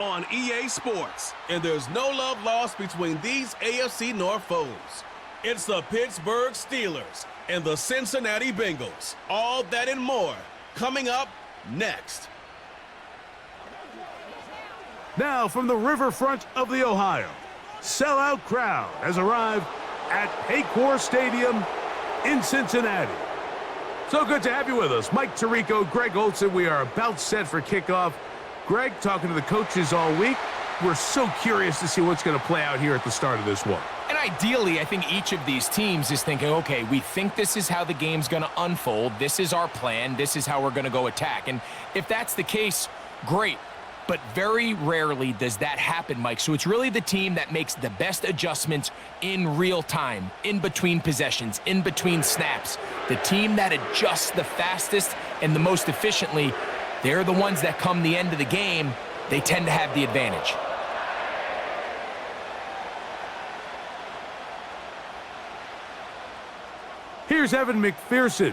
On EA Sports, and there's no love lost between these AFC North foes. It's the Pittsburgh Steelers and the Cincinnati Bengals. All that and more coming up next. Now from the riverfront of the Ohio, sellout crowd has arrived at Paycor Stadium in Cincinnati. So good to have you with us. Mike Tirico, Greg Olson. We are about set for kickoff. Greg, talking to the coaches all week. We're so curious to see what's going to play out here at the start of this one. And ideally, I think each of these teams is thinking, okay, we think this is how the game's going to unfold. This is our plan. This is how we're going to go attack. And if that's the case, great. But very rarely does that happen, Mike. So it's really the team that makes the best adjustments in real time, in between possessions, in between snaps. The team that adjusts the fastest and the most efficiently, they're the ones that come the end of the game. They tend to have the advantage. Here's Evan McPherson.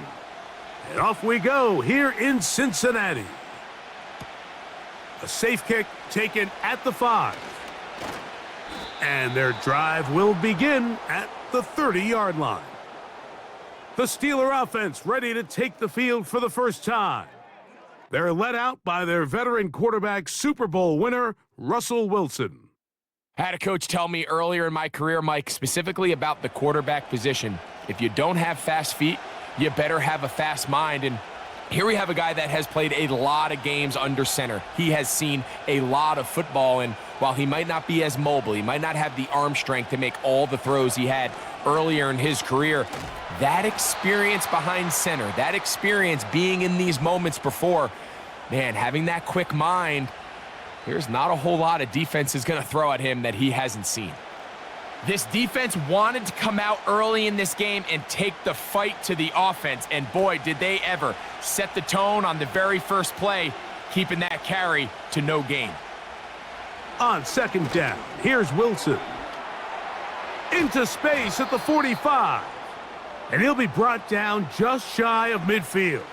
And off we go here in Cincinnati. A safe kick taken at the 5. And their drive will begin at the 30-yard line. The Steeler offense ready to take the field for the first time. They're led out by their veteran quarterback, Super Bowl winner, Russell Wilson. I had a coach tell me earlier in my career, Mike, specifically about the quarterback position. If you don't have fast feet, you better have a fast mind. And here we have a guy that has played a lot of games under center. He has seen a lot of football, and while he might not be as mobile, he might not have the arm strength to make all the throws he had earlier in his career, that experience behind center, that experience being in these moments before, man, having that quick mind, there's not a whole lot of defense is going to throw at him that he hasn't seen. This defense wanted to come out early in this game and take the fight to the offense, and boy, did they ever set the tone on the very first play, keeping that carry to no gain. On second down, here's Wilson. Into space at the 45. And he'll be brought down just shy of midfield.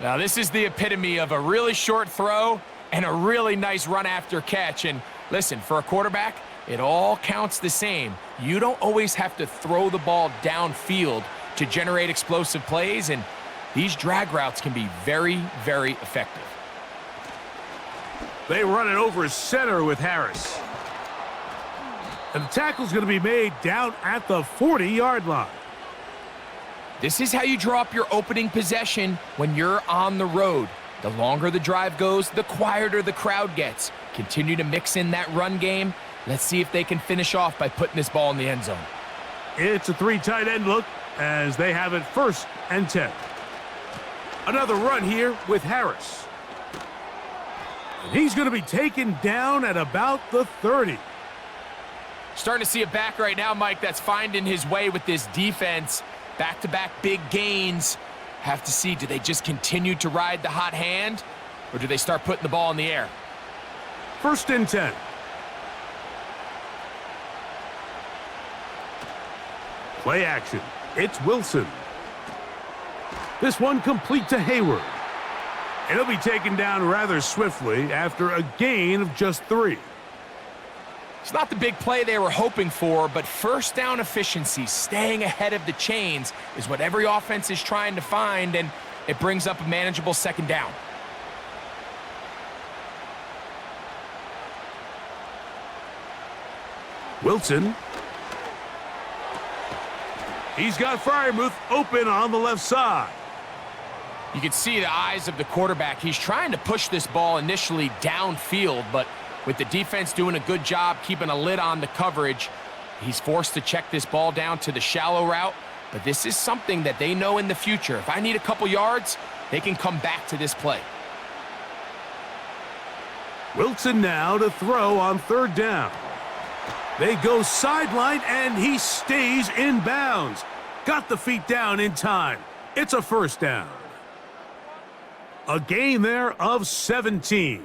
Now, this is the epitome of a really short throw and a really nice run after catch. And listen, for a quarterback, it all counts the same. You don't always have to throw the ball downfield to generate explosive plays, and these drag routes can be very, very effective. They run it over center with Harris. And the tackle's going to be made down at the 40-yard line. This is how you draw up your opening possession when you're on the road. The longer the drive goes, the quieter the crowd gets. Continue to mix in that run game. Let's see if they can finish off by putting this ball in the end zone. It's a 3 tight end look as they have it 1st and 10. Another run here with Harris. And he's going to be taken down at about the 30. Starting to see a back right now, Mike, that's finding his way with this defense. Back-to-back big gains. Have to see, do they just continue to ride the hot hand, or do they start putting the ball in the air? 1st and 10. Play action. It's Wilson. This one complete to Hayward. And he'll be taken down rather swiftly after a gain of just 3. It's not the big play they were hoping for, but first down efficiency, staying ahead of the chains, is what every offense is trying to find, and it brings up a manageable 2nd down. Wilson. He's got Freiermuth open on the left side. You can see the eyes of the quarterback. He's trying to push this ball initially downfield, but with the defense doing a good job keeping a lid on the coverage, he's forced to check this ball down to the shallow route. But this is something that they know in the future. If I need a couple yards, they can come back to this play. Wilson now to throw on 3rd down. They go sideline, and he stays in bounds. Got the feet down in time. It's a 1st down. A gain there of 17.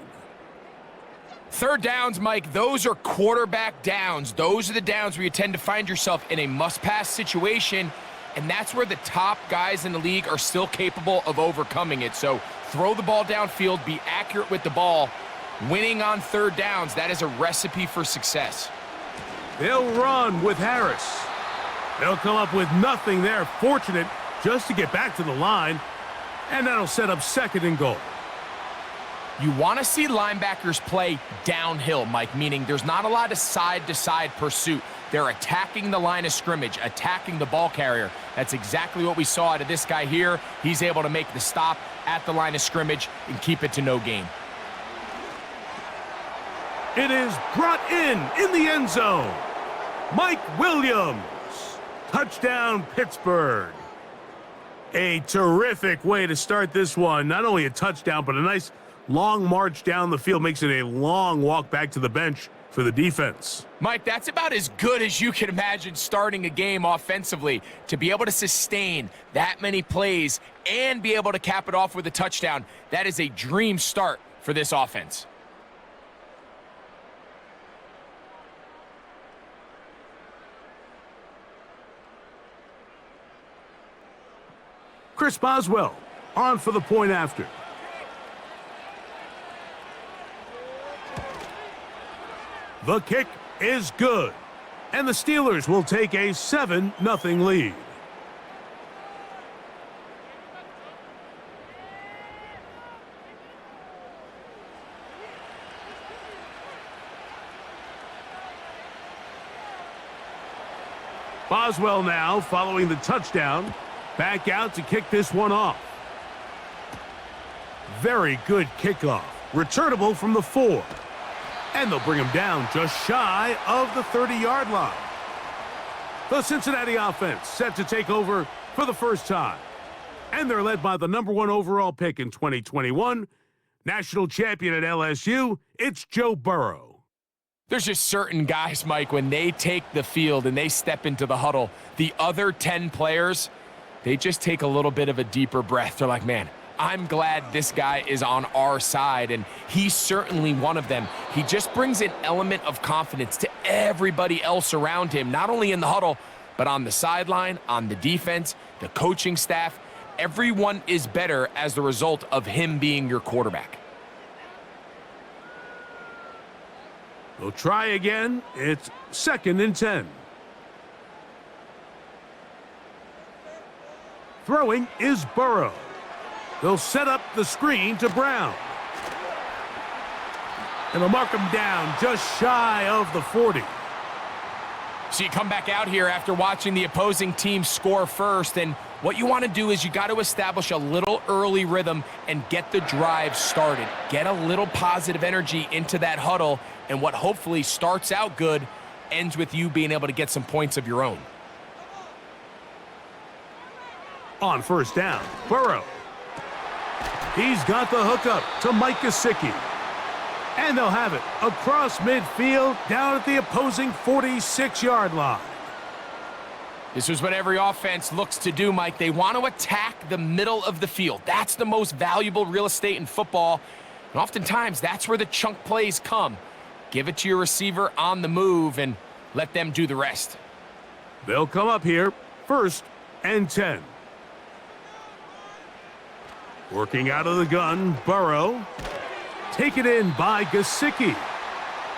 3rd downs, Mike, those are quarterback downs. Those are the downs where you tend to find yourself in a must-pass situation, and that's where the top guys in the league are still capable of overcoming it. So throw the ball downfield, be accurate with the ball, Winning on third downs, that is a recipe for success. They'll run with Harris. They'll come up with nothing there. Fortunate just to get back to the line. And that'll set up 2nd and goal. You want to see linebackers play downhill, Mike, meaning there's not a lot of side-to-side pursuit. They're attacking the line of scrimmage, attacking the ball carrier. That's exactly what we saw out of this guy here. He's able to make the stop at the line of scrimmage and keep it to no gain. It is brought in the end zone. Mike Williams. Touchdown, Pittsburgh. A terrific way to start this one. Not only a touchdown, but a nice long march down the field. Makes it a long walk back to the bench for the defense. Mike, that's about as good as you can imagine starting a game offensively. To be able to sustain that many plays and be able to cap it off with a touchdown, that is a dream start for this offense. Chris Boswell on for the point after. The kick is good, and the Steelers will take a 7-0 lead. Boswell now following the touchdown. Back out to kick this one off. Very good kickoff. Returnable from the 4. And they'll bring him down just shy of the 30-yard line. The Cincinnati offense set to take over for the first time. And they're led by the #1 overall pick in 2021, national champion at LSU, it's Joe Burrow. There's just certain guys, Mike, when they take the field and they step into the huddle, the other 10 players, they just take a little bit of a deeper breath. They're like, man, I'm glad this guy is on our side, and he's certainly one of them. He just brings an element of confidence to everybody else around him, not only in the huddle, but on the sideline, on the defense, the coaching staff. Everyone is better as the result of him being your quarterback. They'll try again. It's 2nd and 10. Throwing is Burrow. They'll set up the screen to Brown. And they'll mark him down just shy of the 40. So you come back out here after watching the opposing team score first, and what you want to do is you got to establish a little early rhythm and get the drive started. Get a little positive energy into that huddle, and what hopefully starts out good ends with you being able to get some points of your own. On first down, Burrow. He's got the hookup to Mike Gesicki. And they'll have it across midfield down at the opposing 46-yard line. This is what every offense looks to do, Mike. They want to attack the middle of the field. That's the most valuable real estate in football. And oftentimes, that's where the chunk plays come. Give it to your receiver on the move and let them do the rest. They'll come up here, 1st and 10. Working out of the gun, Burrow. Taken in by Gesicki.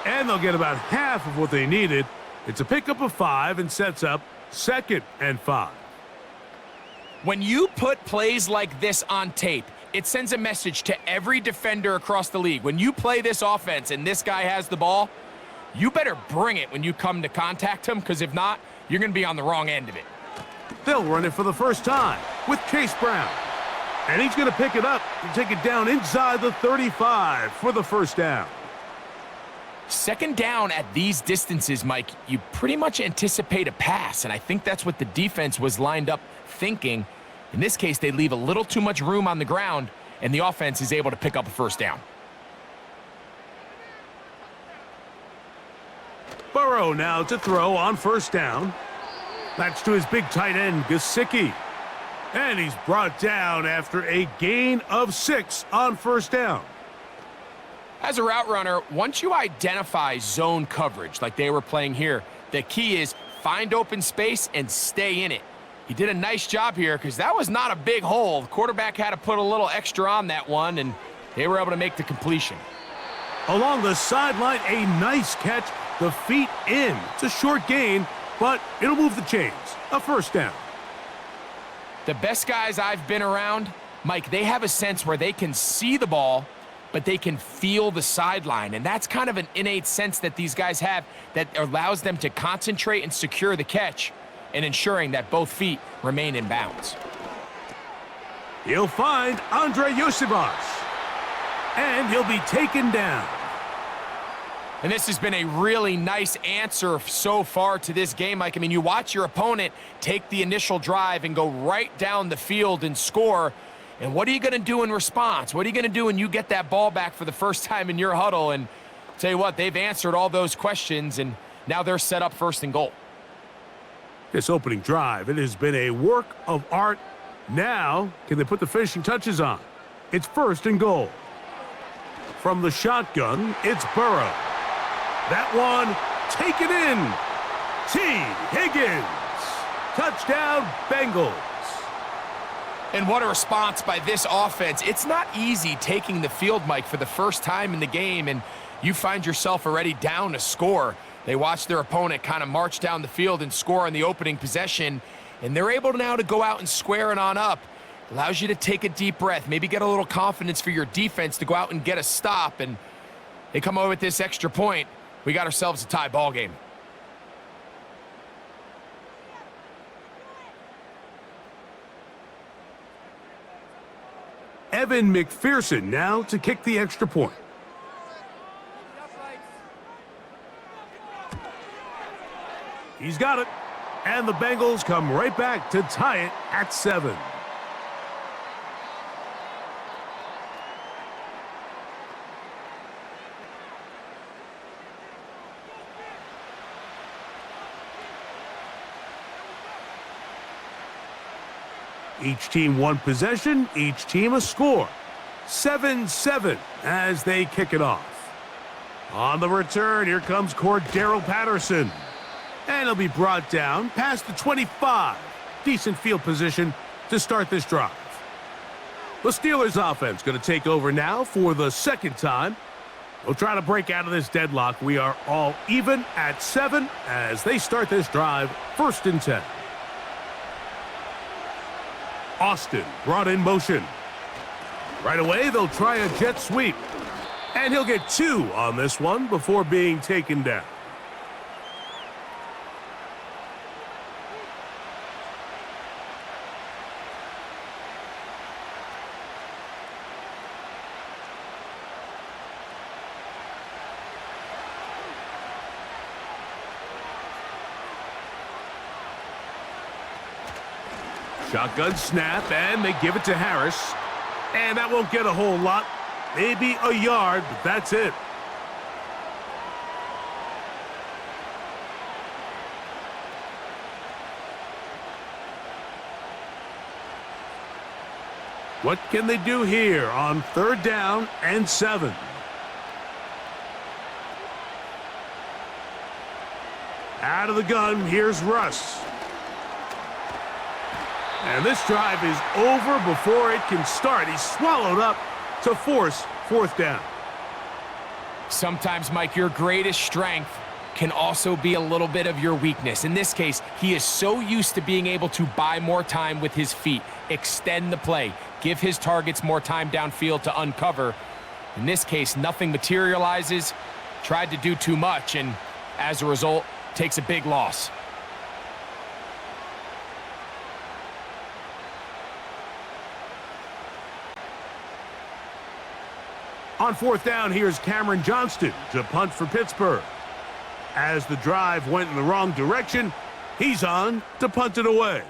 And they'll get about half of what they needed. It's a pickup of 5 and sets up 2nd and 5. When you put plays like this on tape, it sends a message to every defender across the league. When you play this offense and this guy has the ball, you better bring it when you come to contact him, because if not, you're going to be on the wrong end of it. They'll run it for the first time with Chase Brown. And he's going to pick it up and take it down inside the 35 for the first down. 2nd down at these distances, Mike, you pretty much anticipate a pass, and I think that's what the defense was lined up thinking. In this case, they leave a little too much room on the ground, and the offense is able to pick up a first down. Burrow now to throw on first down. That's to his big tight end, Gesicki. And he's brought down after a gain of 6 on first down. As a route runner, once you identify zone coverage like they were playing here, the key is find open space and stay in it. He did a nice job here because that was not a big hole. The quarterback had to put a little extra on that one, and they were able to make the completion. Along the sideline, a nice catch. The feet in. It's a short gain, but it'll move the chains. A first down. The best guys I've been around, Mike, they have a sense where they can see the ball, but they can feel the sideline. And that's kind of an innate sense that these guys have that allows them to concentrate and secure the catch and ensuring that both feet remain in bounds. He'll find Andre Yosibas, and he'll be taken down. And this has been a really nice answer so far to this game, Mike. I mean, you watch your opponent take the initial drive and go right down the field and score. And what are you going to do in response? What are you going to do when you get that ball back for the first time in your huddle? And tell you what, they've answered all those questions, and now they're set up first and goal. This opening drive, it has been a work of art. Now, can they put the finishing touches on? It's first and goal. From the shotgun, it's Burrow. That one taken in. T. Higgins. Touchdown, Bengals. And what a response by this offense. It's not easy taking the field, Mike, for the first time in the game, and you find yourself already down a score. They watch their opponent kind of march down the field and score on the opening possession, and they're able now to go out and square it on up. Allows you to take a deep breath, maybe get a little confidence for your defense to go out and get a stop, and they come over with this extra point. We got ourselves a tie ball game. Evan McPherson now to kick the extra point. He's got it. And the Bengals come right back to tie it at 7. Each team one possession, each team a score. 7-7 as they kick it off. On the return, here comes Cordero Patterson. And he'll be brought down past the 25. Decent field position to start this drive. The Steelers offense going to take over now for the second time. We'll try to break out of this deadlock. We are all even at 7 as they start this drive, first and 10. Austin brought in motion. Right away, they'll try a jet sweep. And he'll get 2 on this one before being taken down. Shotgun snap, and they give it to Harris. And that won't get a whole lot. Maybe a yard, but that's it. What can they do here on 3rd down and 7? Out of the gun, here's Russ. And this drive is over before it can start. He's swallowed up to force 4th down. Sometimes, Mike, your greatest strength can also be a little bit of your weakness. In this case, he is so used to being able to buy more time with his feet, extend the play, give his targets more time downfield to uncover. In this case, nothing materializes, tried to do too much, and as a result, takes a big loss. On 4th down, here's Cameron Johnston to punt for Pittsburgh. As the drive went in the wrong direction, he's on to punt it away.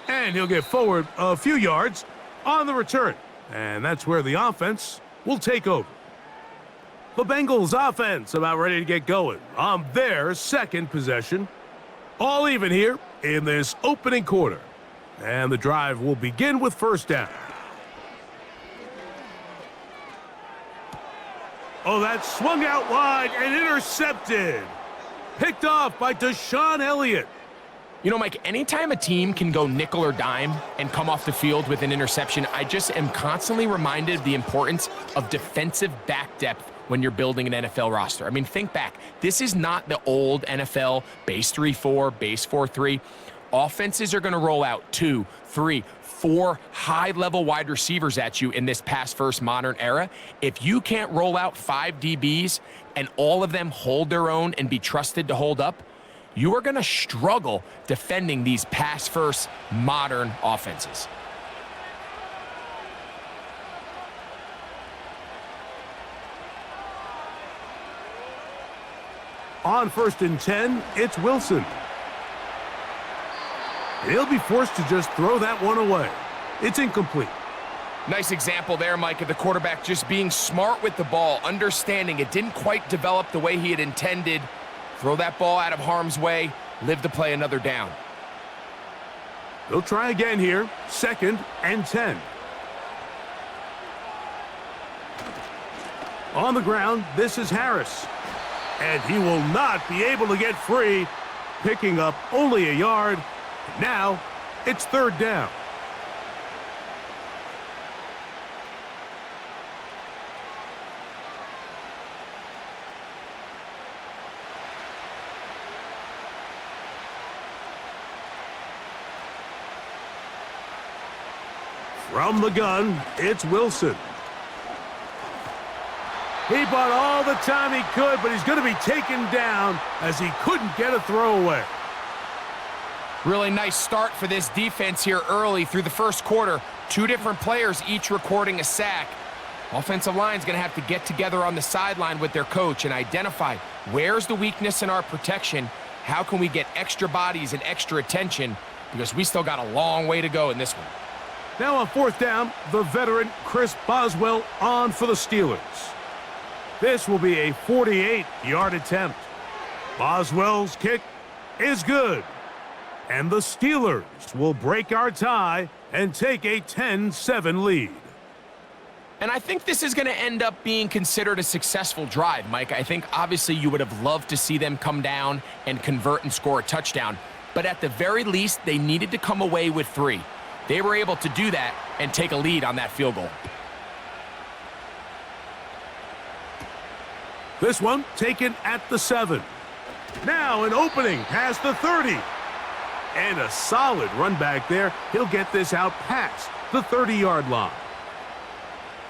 And he'll get forward a few yards on the return. And that's where the offense will take over. The Bengals offense about ready to get going on their second possession. All even here in this opening quarter. And the drive will begin with 1st down. Oh, that swung out wide and intercepted. Picked off by Deshaun Elliott. You know, Mike, anytime a team can go nickel or dime and come off the field with an interception, I just am constantly reminded of the importance of defensive back depth when you're building an NFL roster. I mean, think back. This is not the old NFL base 3-4, base 4-3. Offenses are going to roll out 2, 3, 4 high-level wide receivers at you in this pass-first modern era. If you can't roll out 5 DBs and all of them hold their own and be trusted to hold up, you are going to struggle defending these pass-first modern offenses. On 1st and 10, it's Wilson. He'll be forced to just throw that one away. It's incomplete. Nice example there, Mike, of the quarterback just being smart with the ball, understanding it didn't quite develop the way he had intended. Throw that ball out of harm's way, live to play another down. They'll try again here, 2nd and 10. On the ground, this is Harris. And he will not be able to get free, picking up only a yard. Now, it's 3rd down. From the gun, it's Wilson. He bought all the time he could, but he's going to be taken down as he couldn't get a throwaway. Really nice start for this defense here early through the first quarter. 2 different players each recording a sack. Offensive line's going to have to get together on the sideline with their coach and identify where's the weakness in our protection, how can we get extra bodies and extra attention, because we still got a long way to go in this one. Now on 4th down, the veteran Chris Boswell on for the Steelers. This will be a 48-yard attempt. Boswell's kick is good. And the Steelers will break our tie and take a 10-7 lead. And I think this is going to end up being considered a successful drive, Mike. I think obviously you would have loved to see them come down and convert and score a touchdown. But at the very least, they needed to come away with 3. They were able to do that and take a lead on that field goal. This one taken at the 7. Now an opening past the 30. And a solid run back there. He'll get this out past the 30-yard line.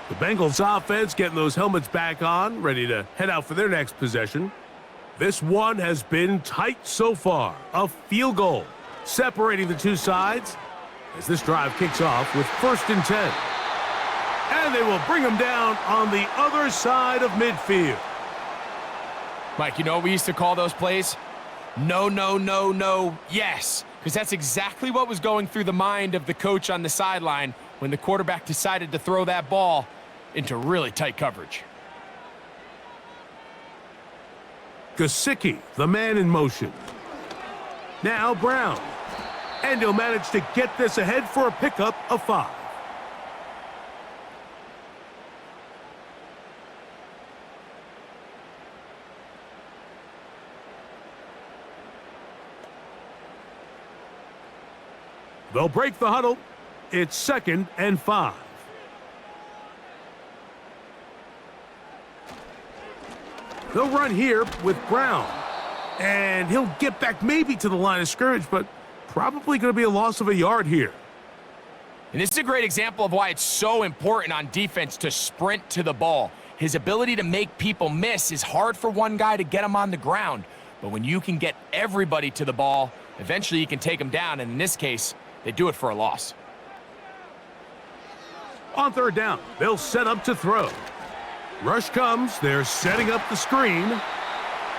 The Bengals offense getting those helmets back on, ready to head out for their next possession. This one has been tight so far. A field goal separating the 2 sides as this drive kicks off with 1st and 10. And they will bring him down on the other side of midfield. Mike, you know what we used to call those plays? No, no, no, no, yes. Because that's exactly what was going through the mind of the coach on the sideline when the quarterback decided to throw that ball into really tight coverage. Gesicki, the man in motion. Now Brown. And he'll manage to get this ahead for a pickup of 5. They'll break the huddle. It's 2nd and 5. They'll run here with Brown. And he'll get back maybe to the line of scrimmage, but probably going to be a loss of a yard here. And this is a great example of why it's so important on defense to sprint to the ball. His ability to make people miss is hard for one guy to get him on the ground. But when you can get everybody to the ball, eventually you can take them down. And in this case, they do it for a loss. On 3rd down, they'll set up to throw. Rush comes. They're setting up the screen.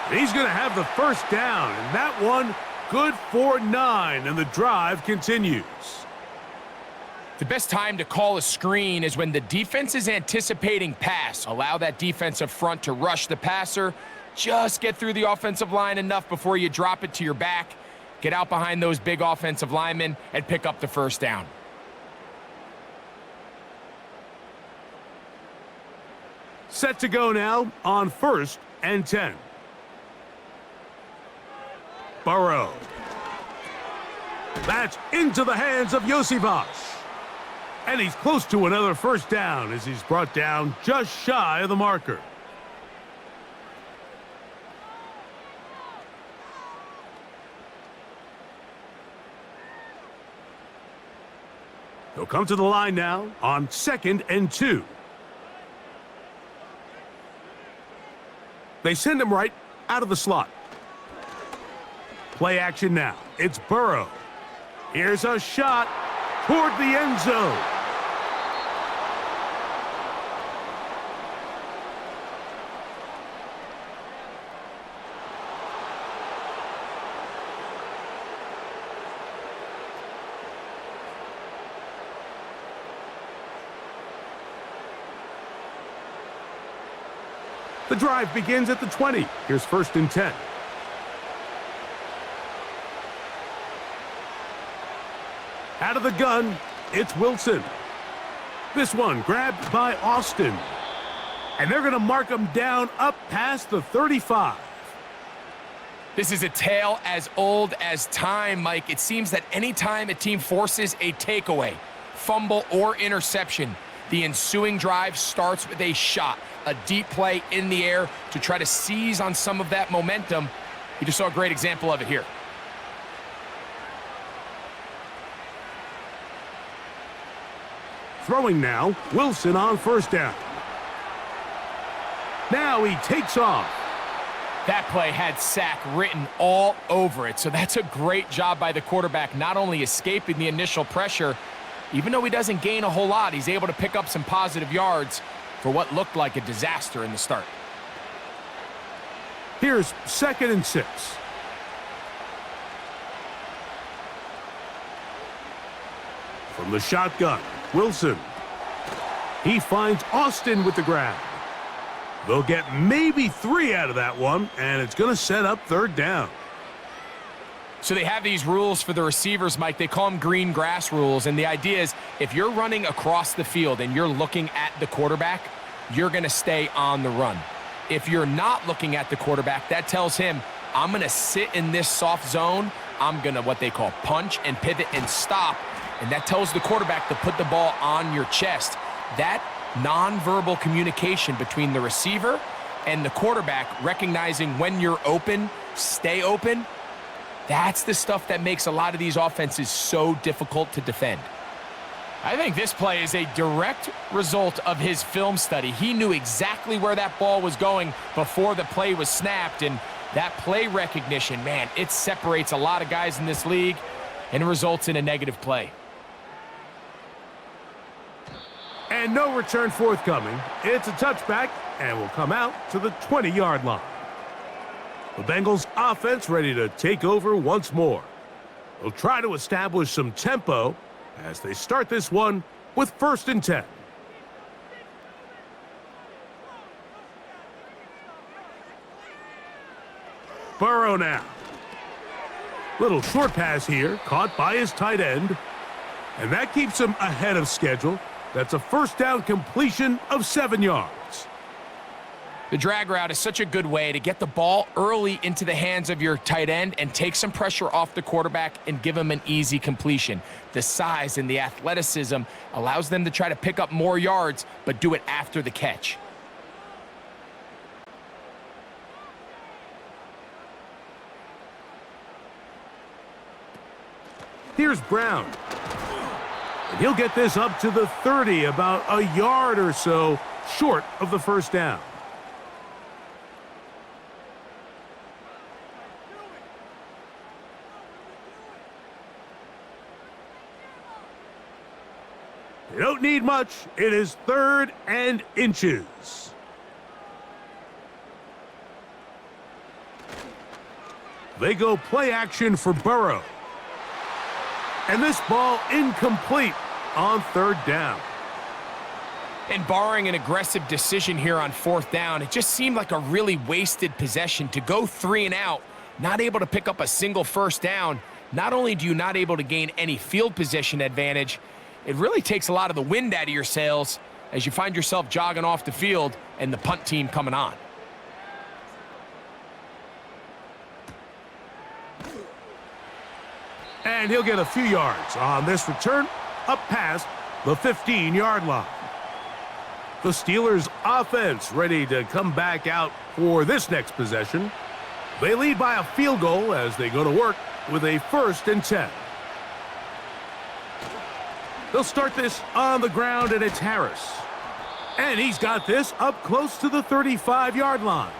He's going to have the 1st down. And that one good for 9. And the drive continues. The best time to call a screen is when the defense is anticipating pass. Allow that defensive front to rush the passer. Just get through the offensive line enough before you drop it to your back. Get out behind those big offensive linemen and pick up the 1st down. Set to go now on 1st and 10. Burrow. That's into the hands of Josivas. And he's close to another first down as he's brought down just shy of the marker. He'll come to the line now on 2nd and 2. They send him right out of the slot. Play action now. It's Burrow. Here's a shot toward the end zone. The drive begins at the 20. Here's 1st and 10. Out of the gun, it's Wilson. This one grabbed by Austin. And they're going to mark him down up past the 35. This is a tale as old as time, Mike. It seems that anytime a team forces a takeaway, fumble, or interception, the ensuing drive starts with a shot, a deep play in the air to try to seize on some of that momentum. You just saw a great example of it here. Throwing now, Wilson on 1st down. Now he takes off. That play had sack written all over it, so that's a great job by the quarterback, not only escaping the initial pressure, even though he doesn't gain a whole lot, he's able to pick up some positive yards for what looked like a disaster in the start. Here's 2nd and 6. From the shotgun, Wilson. He finds Austin with the grab. They'll get maybe 3 out of that one, and it's going to set up 3rd down. So they have these rules for the receivers, Mike. They call them green grass rules, and the idea is if you're running across the field and you're looking at the quarterback, you're going to stay on the run. If you're not looking at the quarterback, that tells him, I'm going to sit in this soft zone. I'm going to what they call punch and pivot and stop, and that tells the quarterback to put the ball on your chest. That nonverbal communication between the receiver and the quarterback, recognizing when you're open, stay open, that's the stuff that makes a lot of these offenses so difficult to defend. I think this play is a direct result of his film study. He knew exactly where that ball was going before the play was snapped, and that play recognition, man, it separates a lot of guys in this league and results in a negative play. And no return forthcoming. It's a touchback and will come out to the 20-yard line. The Bengals offense ready to take over once more. They'll try to establish some tempo as they start this one with 1st and 10. Burrow now. Little short pass here, caught by his tight end. And that keeps him ahead of schedule. That's a 1st down completion of 7 yards. The drag route is such a good way to get the ball early into the hands of your tight end and take some pressure off the quarterback and give him an easy completion. The size and the athleticism allows them to try to pick up more yards, but do it after the catch. Here's Brown. And he'll get this up to the 30, about a yard or so short of the 1st down. They don't need much. It is 3rd and inches. They go play action for Burrow. And this ball incomplete on 3rd down. And barring an aggressive decision here on 4th down, it just seemed like a really wasted possession to go 3 and out, not able to pick up a single 1st down. Not only do you not able to gain any field position advantage, it really takes a lot of the wind out of your sails as you find yourself jogging off the field and the punt team coming on. And And he'll get a few yards on this return up past the 15-yard line. The Steelers' offense ready to come back out for this next possession. They lead by a field goal as they go to work with a 1st and 10. They'll start this on the ground, and it's Harris. And he's got this up close to the 35-yard line.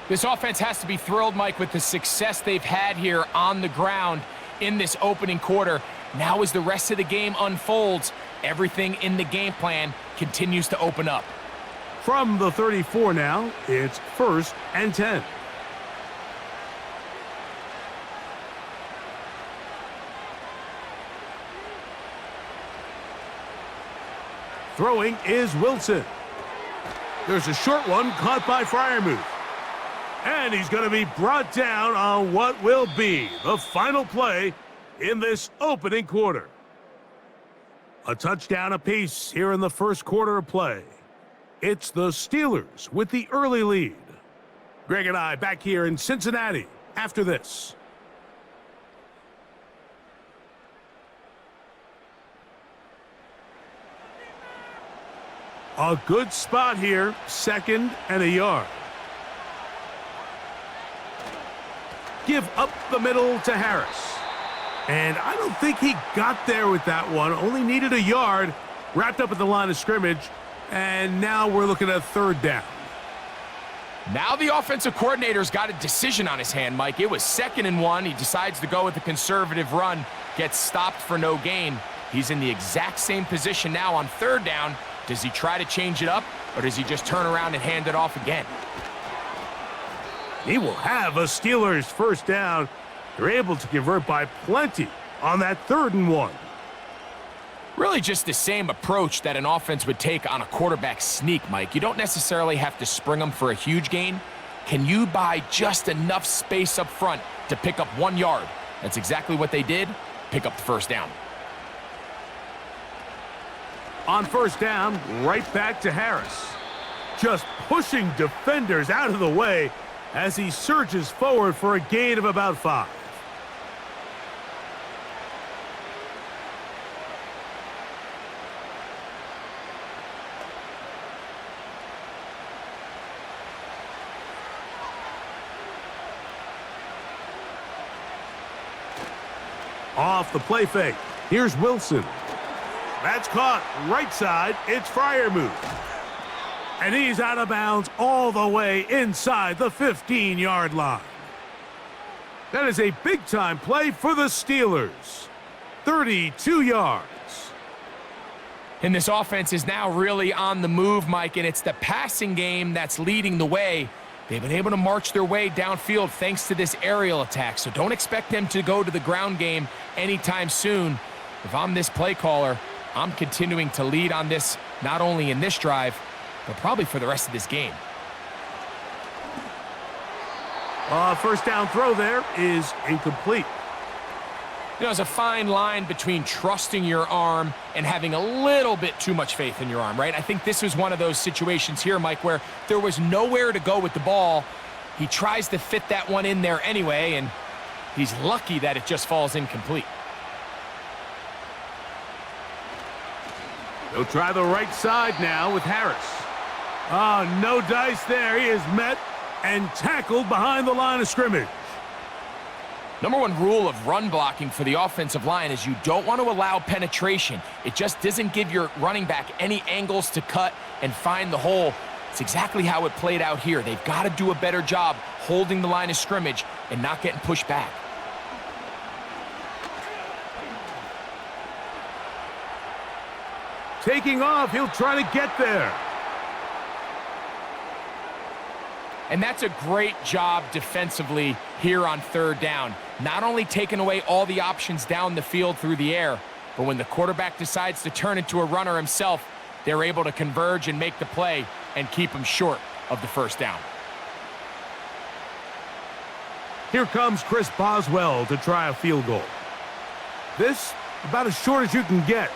This offense has to be thrilled, Mike, with the success they've had here on the ground in this opening quarter. Now as the rest of the game unfolds, everything in the game plan continues to open up. From the 34 now, it's 1st and 10. Throwing is Wilson. There's a short one caught by Freiermuth. And he's going to be brought down on what will be the final play in this opening quarter. A touchdown apiece here in the first quarter of play. It's the Steelers with the early lead. Greg and I back here in Cincinnati after this. A good spot here, 2nd and a yard. Give up the middle to Harris. And I don't think he got there with that one. Only needed a yard, wrapped up at the line of scrimmage, and now we're looking at 3rd down. Now the offensive coordinator's got a decision on his hand, Mike. It was 2nd and 1. He decides to go with a conservative run, gets stopped for no gain. He's in the exact same position now on 3rd down. Does he try to change it up, or does he just turn around and hand it off again? He will have a Steelers 1st down. They're able to convert by plenty on that 3rd and 1. Really just the same approach that an offense would take on a quarterback sneak, Mike. You don't necessarily have to spring them for a huge gain. Can you buy just enough space up front to pick up 1 yard? That's exactly what they did. Pick up the 1st down. On 1st down, right back to Harris. Just pushing defenders out of the way as he surges forward for a gain of about 5. Off the play fake. Here's Wilson. That's caught right side. It's Freiermuth. And he's out of bounds all the way inside the 15-yard line. That is a big-time play for the Steelers. 32 yards. And this offense is now really on the move, Mike, and it's the passing game that's leading the way. They've been able to march their way downfield thanks to this aerial attack, so don't expect them to go to the ground game anytime soon. If I'm this play caller, I'm continuing to lead on this, not only in this drive, but probably for the rest of this game. First down throw there is incomplete. You know, there's a fine line between trusting your arm and having a little bit too much faith in your arm, right? I think this was one of those situations here, Mike, where there was nowhere to go with the ball. He tries to fit that one in there anyway, and he's lucky that it just falls incomplete. They'll try the right side now with Harris. No dice there. He is met and tackled behind the line of scrimmage. Number one rule of run blocking for the offensive line is you don't want to allow penetration. It just doesn't give your running back any angles to cut and find the hole. It's exactly how it played out here. They've got to do a better job holding the line of scrimmage and not getting pushed back. Taking off, he'll try to get there. And that's a great job defensively here on 3rd down. Not only taking away all the options down the field through the air, but when the quarterback decides to turn into a runner himself, they're able to converge and make the play and keep him short of the 1st down. Here comes Chris Boswell to try a field goal. This about as short as you can get.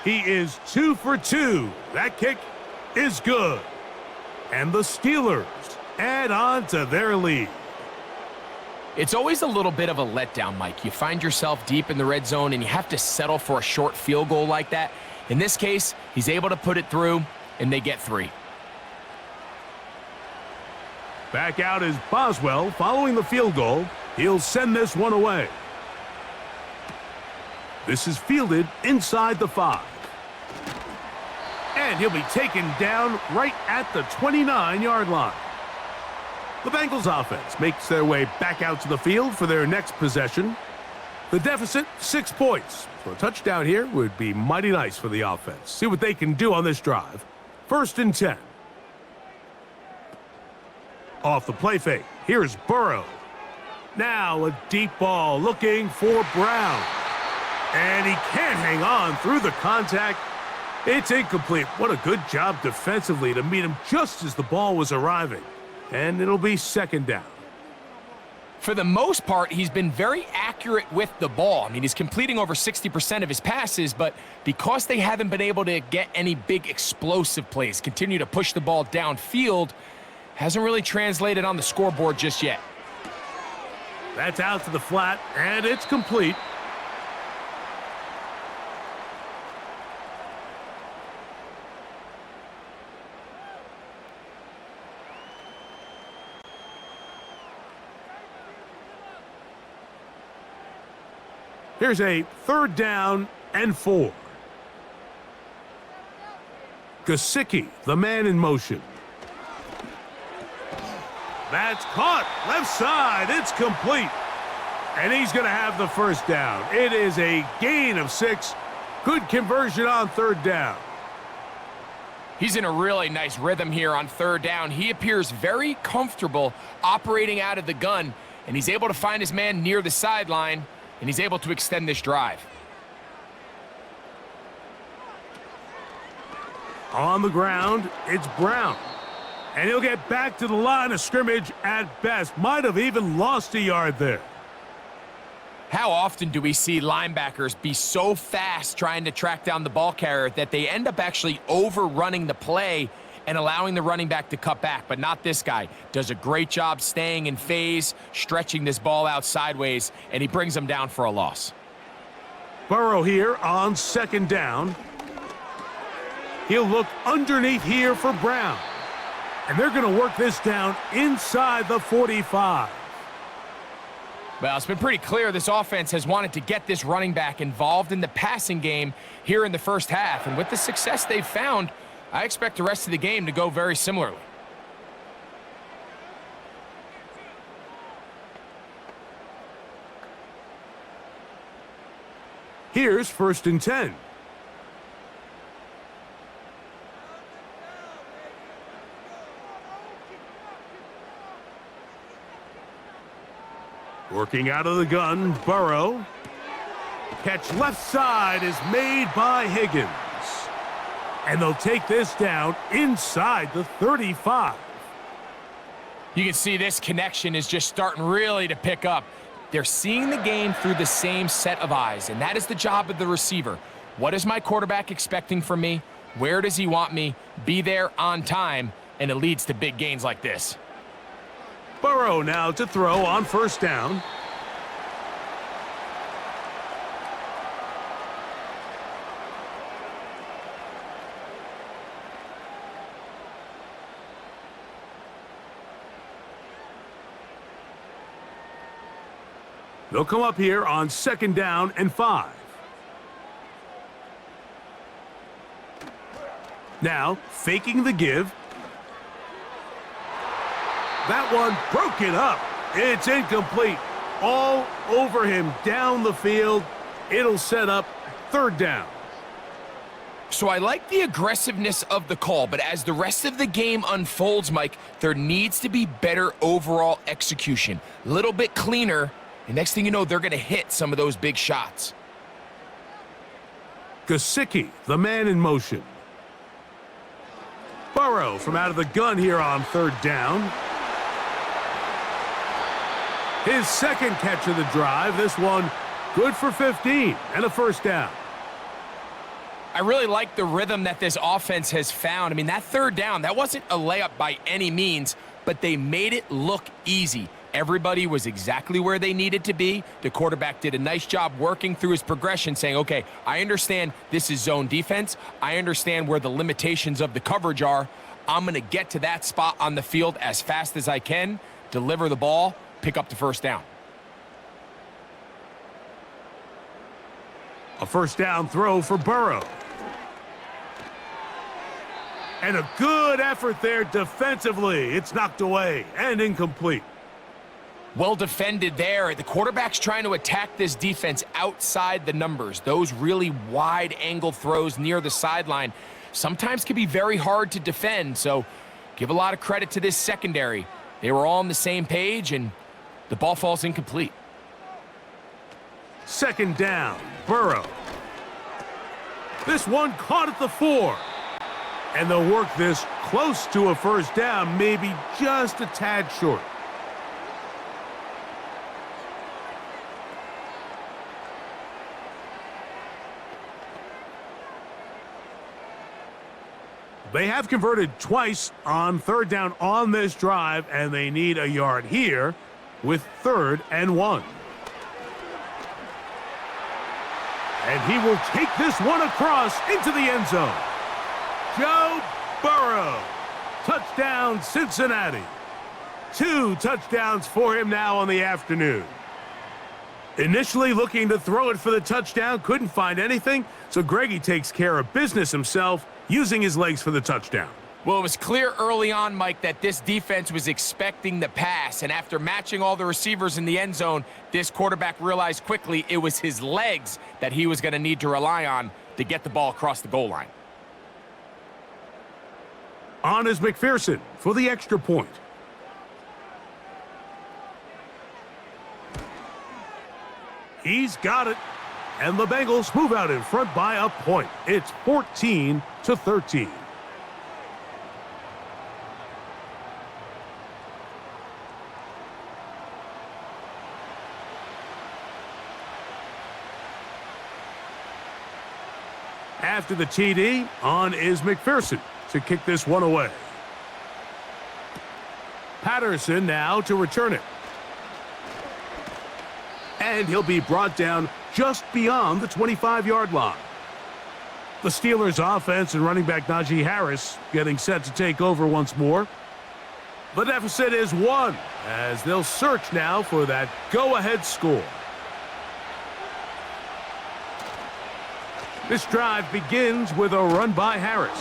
He is 2 for 2. That kick is good. And the Steelers add on to their lead. It's always a little bit of a letdown, Mike. You find yourself deep in the red zone and you have to settle for a short field goal like that. In this case, he's able to put it through, and they get 3. Back out is Boswell following the field goal. He'll send this one away. This is fielded inside the 5. And he'll be taken down right at the 29-yard line. The Bengals offense makes their way back out to the field for their next possession. The deficit, 6 points. So a touchdown here would be mighty nice for the offense. See what they can do on this drive. 1st and 10. Off the play fake, here's Burrow. Now a deep ball looking for Brown. And he can't hang on through the contact. It's incomplete. What a good job defensively to meet him just as the ball was arriving. And it'll be 2nd down. For the most part, he's been very accurate with the ball. I mean, he's completing over 60% of his passes, but because they haven't been able to get any big explosive plays, continue to push the ball downfield, hasn't really translated on the scoreboard just yet. That's out to the flat, and it's complete. Here's a 3rd down and 4. Gesicki, the man in motion. That's caught. Left side. It's complete. And he's going to have the 1st down. It is a gain of 6. Good conversion on 3rd down. He's in a really nice rhythm here on 3rd down. He appears very comfortable operating out of the gun, and he's able to find his man near the sideline, and he's able to extend this drive. On the ground, it's Brown. And he'll get back to the line of scrimmage at best. Might have even lost a yard there. How often do we see linebackers be so fast trying to track down the ball carrier that they end up actually overrunning the play and allowing the running back to cut back? But not this guy. Does a great job staying in phase, stretching this ball out sideways, and he brings them down for a loss. Burrow here on 2nd down. He'll look underneath here for Brown. And they're going to work this down inside the 45. Well, it's been pretty clear this offense has wanted to get this running back involved in the passing game here in the 1st half. And with the success they've found, I expect the rest of the game to go very similarly. Here's 1st and 10. Working out of the gun, Burrow. Catch left side is made by Higgins. And they'll take this down inside the 35. You can see this connection is just starting really to pick up. They're seeing the game through the same set of eyes, and that is the job of the receiver. What is my quarterback expecting from me? Where does he want me? Be there on time, and it leads to big gains like this. Burrow now to throw on 1st down. They'll come up here on 2nd down and 5. Now, faking the give. That one broken up. It's incomplete. All over him down the field. It'll set up 3rd down. So I like the aggressiveness of the call, but as the rest of the game unfolds, Mike, there needs to be better overall execution. A little bit cleaner, and next thing you know, they're going to hit some of those big shots. Gesicki, the man in motion. Burrow from out of the gun here on 3rd down. His 2nd catch of the drive. This one good for 15 and a 1st down. I really like the rhythm that this offense has found. I mean, that 3rd down, that wasn't a layup by any means, but they made it look easy. Everybody was exactly where they needed to be. The quarterback did a nice job working through his progression, saying, okay, I understand this is zone defense. I understand where the limitations of the coverage are. I'm going to get to that spot on the field as fast as I can, deliver the ball, pick up the first down. A first down throw for Burrow. And a good effort there defensively. It's knocked away and incomplete. Well defended there. The quarterback's trying to attack this defense outside the numbers. Those really wide angle throws near the sideline sometimes can be very hard to defend, so give a lot of credit to this secondary. They were all on the same page, and the ball falls incomplete. Second down, Burrow. This one caught at the 4. And they'll work this close to a first down, maybe just a tad short. They have converted twice on third down on this drive, and they need a yard here with 3rd and 1. And he will take this one across into the end zone. Joe Burrow. Touchdown, Cincinnati. 2 touchdowns for him now on the afternoon. Initially looking to throw it for the touchdown, couldn't find anything, so Greggy takes care of business himself, using his legs for the touchdown. Well, it was clear early on, Mike, that this defense was expecting the pass, and after matching all the receivers in the end zone, this quarterback realized quickly it was his legs that he was going to need to rely on to get the ball across the goal line. On is McPherson for the extra point. He's got it. And the Bengals move out in front by a point. It's 14-13. After the TD, on is McPherson to kick this one away. Patterson now to return it. And he'll be brought down just beyond the 25-yard line. The Steelers' offense and running back Najee Harris getting set to take over once more. The deficit is 1 as they'll search now for that go-ahead score. This drive begins with a run by Harris.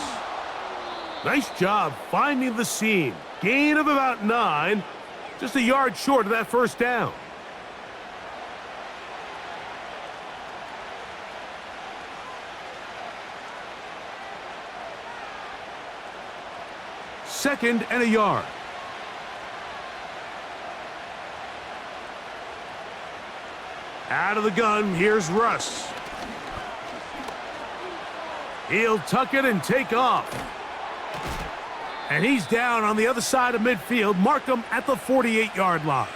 Nice job finding the seam. Gain of about 9, just a yard short of that first down. Second and a yard. Out of the gun, here's Russ. He'll tuck it and take off. And he's down on the other side of midfield. Mark him at the 48-yard line.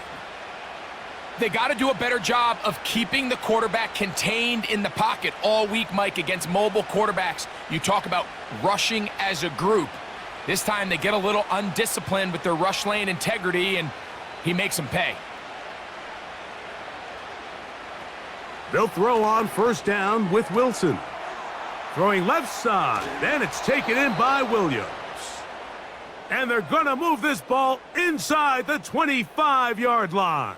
They got to do a better job of keeping the quarterback contained in the pocket all week, Mike, against mobile quarterbacks. You talk about rushing as a group. This time they get a little undisciplined with their rush lane integrity, and he makes them pay. They'll throw on first down with Wilson. Throwing left side, and it's taken in by Williams. And they're going to move this ball inside the 25-yard line.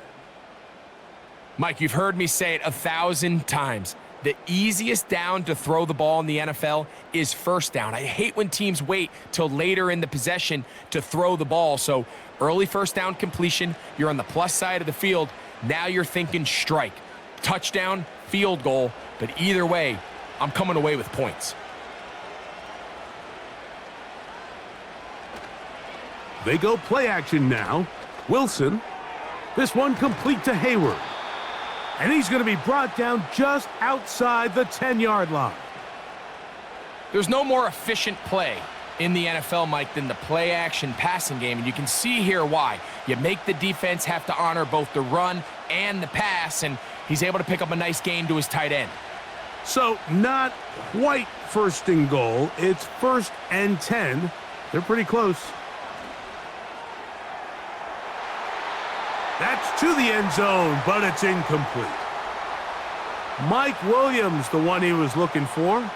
Mike, you've heard me say it 1,000 times. The easiest down to throw the ball in the NFL is first down. I hate when teams wait till later in the possession to throw the ball. So early first down completion, you're on the plus side of the field. Now you're thinking strike, touchdown, field goal. But either way, I'm coming away with points. They go play action now. Wilson. This one complete to Hayward. And he's going to be brought down just outside the 10-yard line. There's no more efficient play in the NFL, Mike, than the play-action passing game, and you can see here why. You make the defense have to honor both the run and the pass, and he's able to pick up a nice gain to his tight end. So not quite first and goal. It's 1st and 10. They're pretty close. That's to the end zone, but it's incomplete. Mike Williams, the one he was looking for,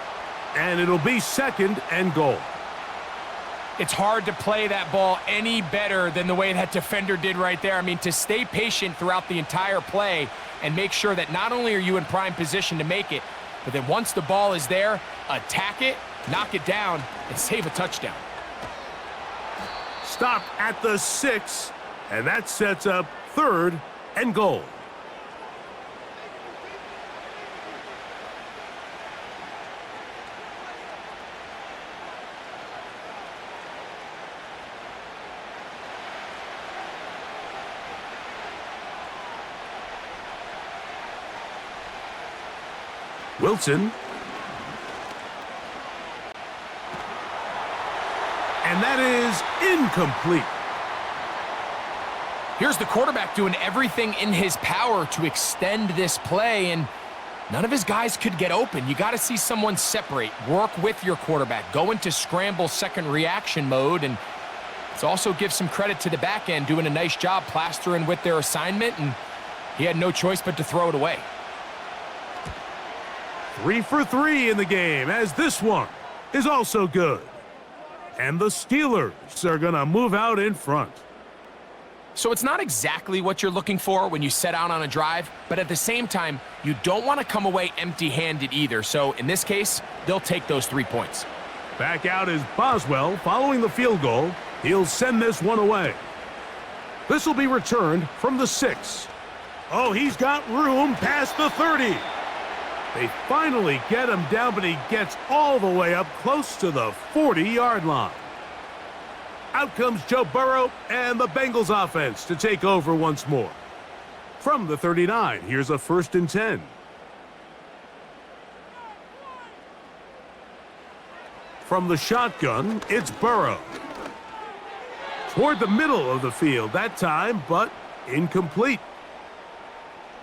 and it'll be 2nd and goal. It's hard to play that ball any better than the way that defender did right there. I mean, to stay patient throughout the entire play and make sure that not only are you in prime position to make it, but then once the ball is there, attack it, knock it down, and save a touchdown. Stopped at the 6, and that sets up 3rd and goal. Wilson. And that is incomplete. Here's the quarterback doing everything in his power to extend this play, and none of his guys could get open. You got to see someone separate, work with your quarterback, go into scramble second reaction mode, and let's also give some credit to the back end doing a nice job plastering with their assignment, and he had no choice but to throw it away. 3 for 3 in the game, as this one is also good. And the Steelers are going to move out in front. So it's not exactly what you're looking for when you set out on a drive, but at the same time, you don't want to come away empty-handed either. So in this case, they'll take those 3 points. Back out is Boswell following the field goal. He'll send this one away. This will be returned from the 6. Oh, he's got room past the 30. They finally get him down, but he gets all the way up close to the 40-yard line. Out comes Joe Burrow and the Bengals offense to take over once more. From the 39, here's a 1st and 10. From the shotgun, it's Burrow. Toward the middle of the field that time, but incomplete.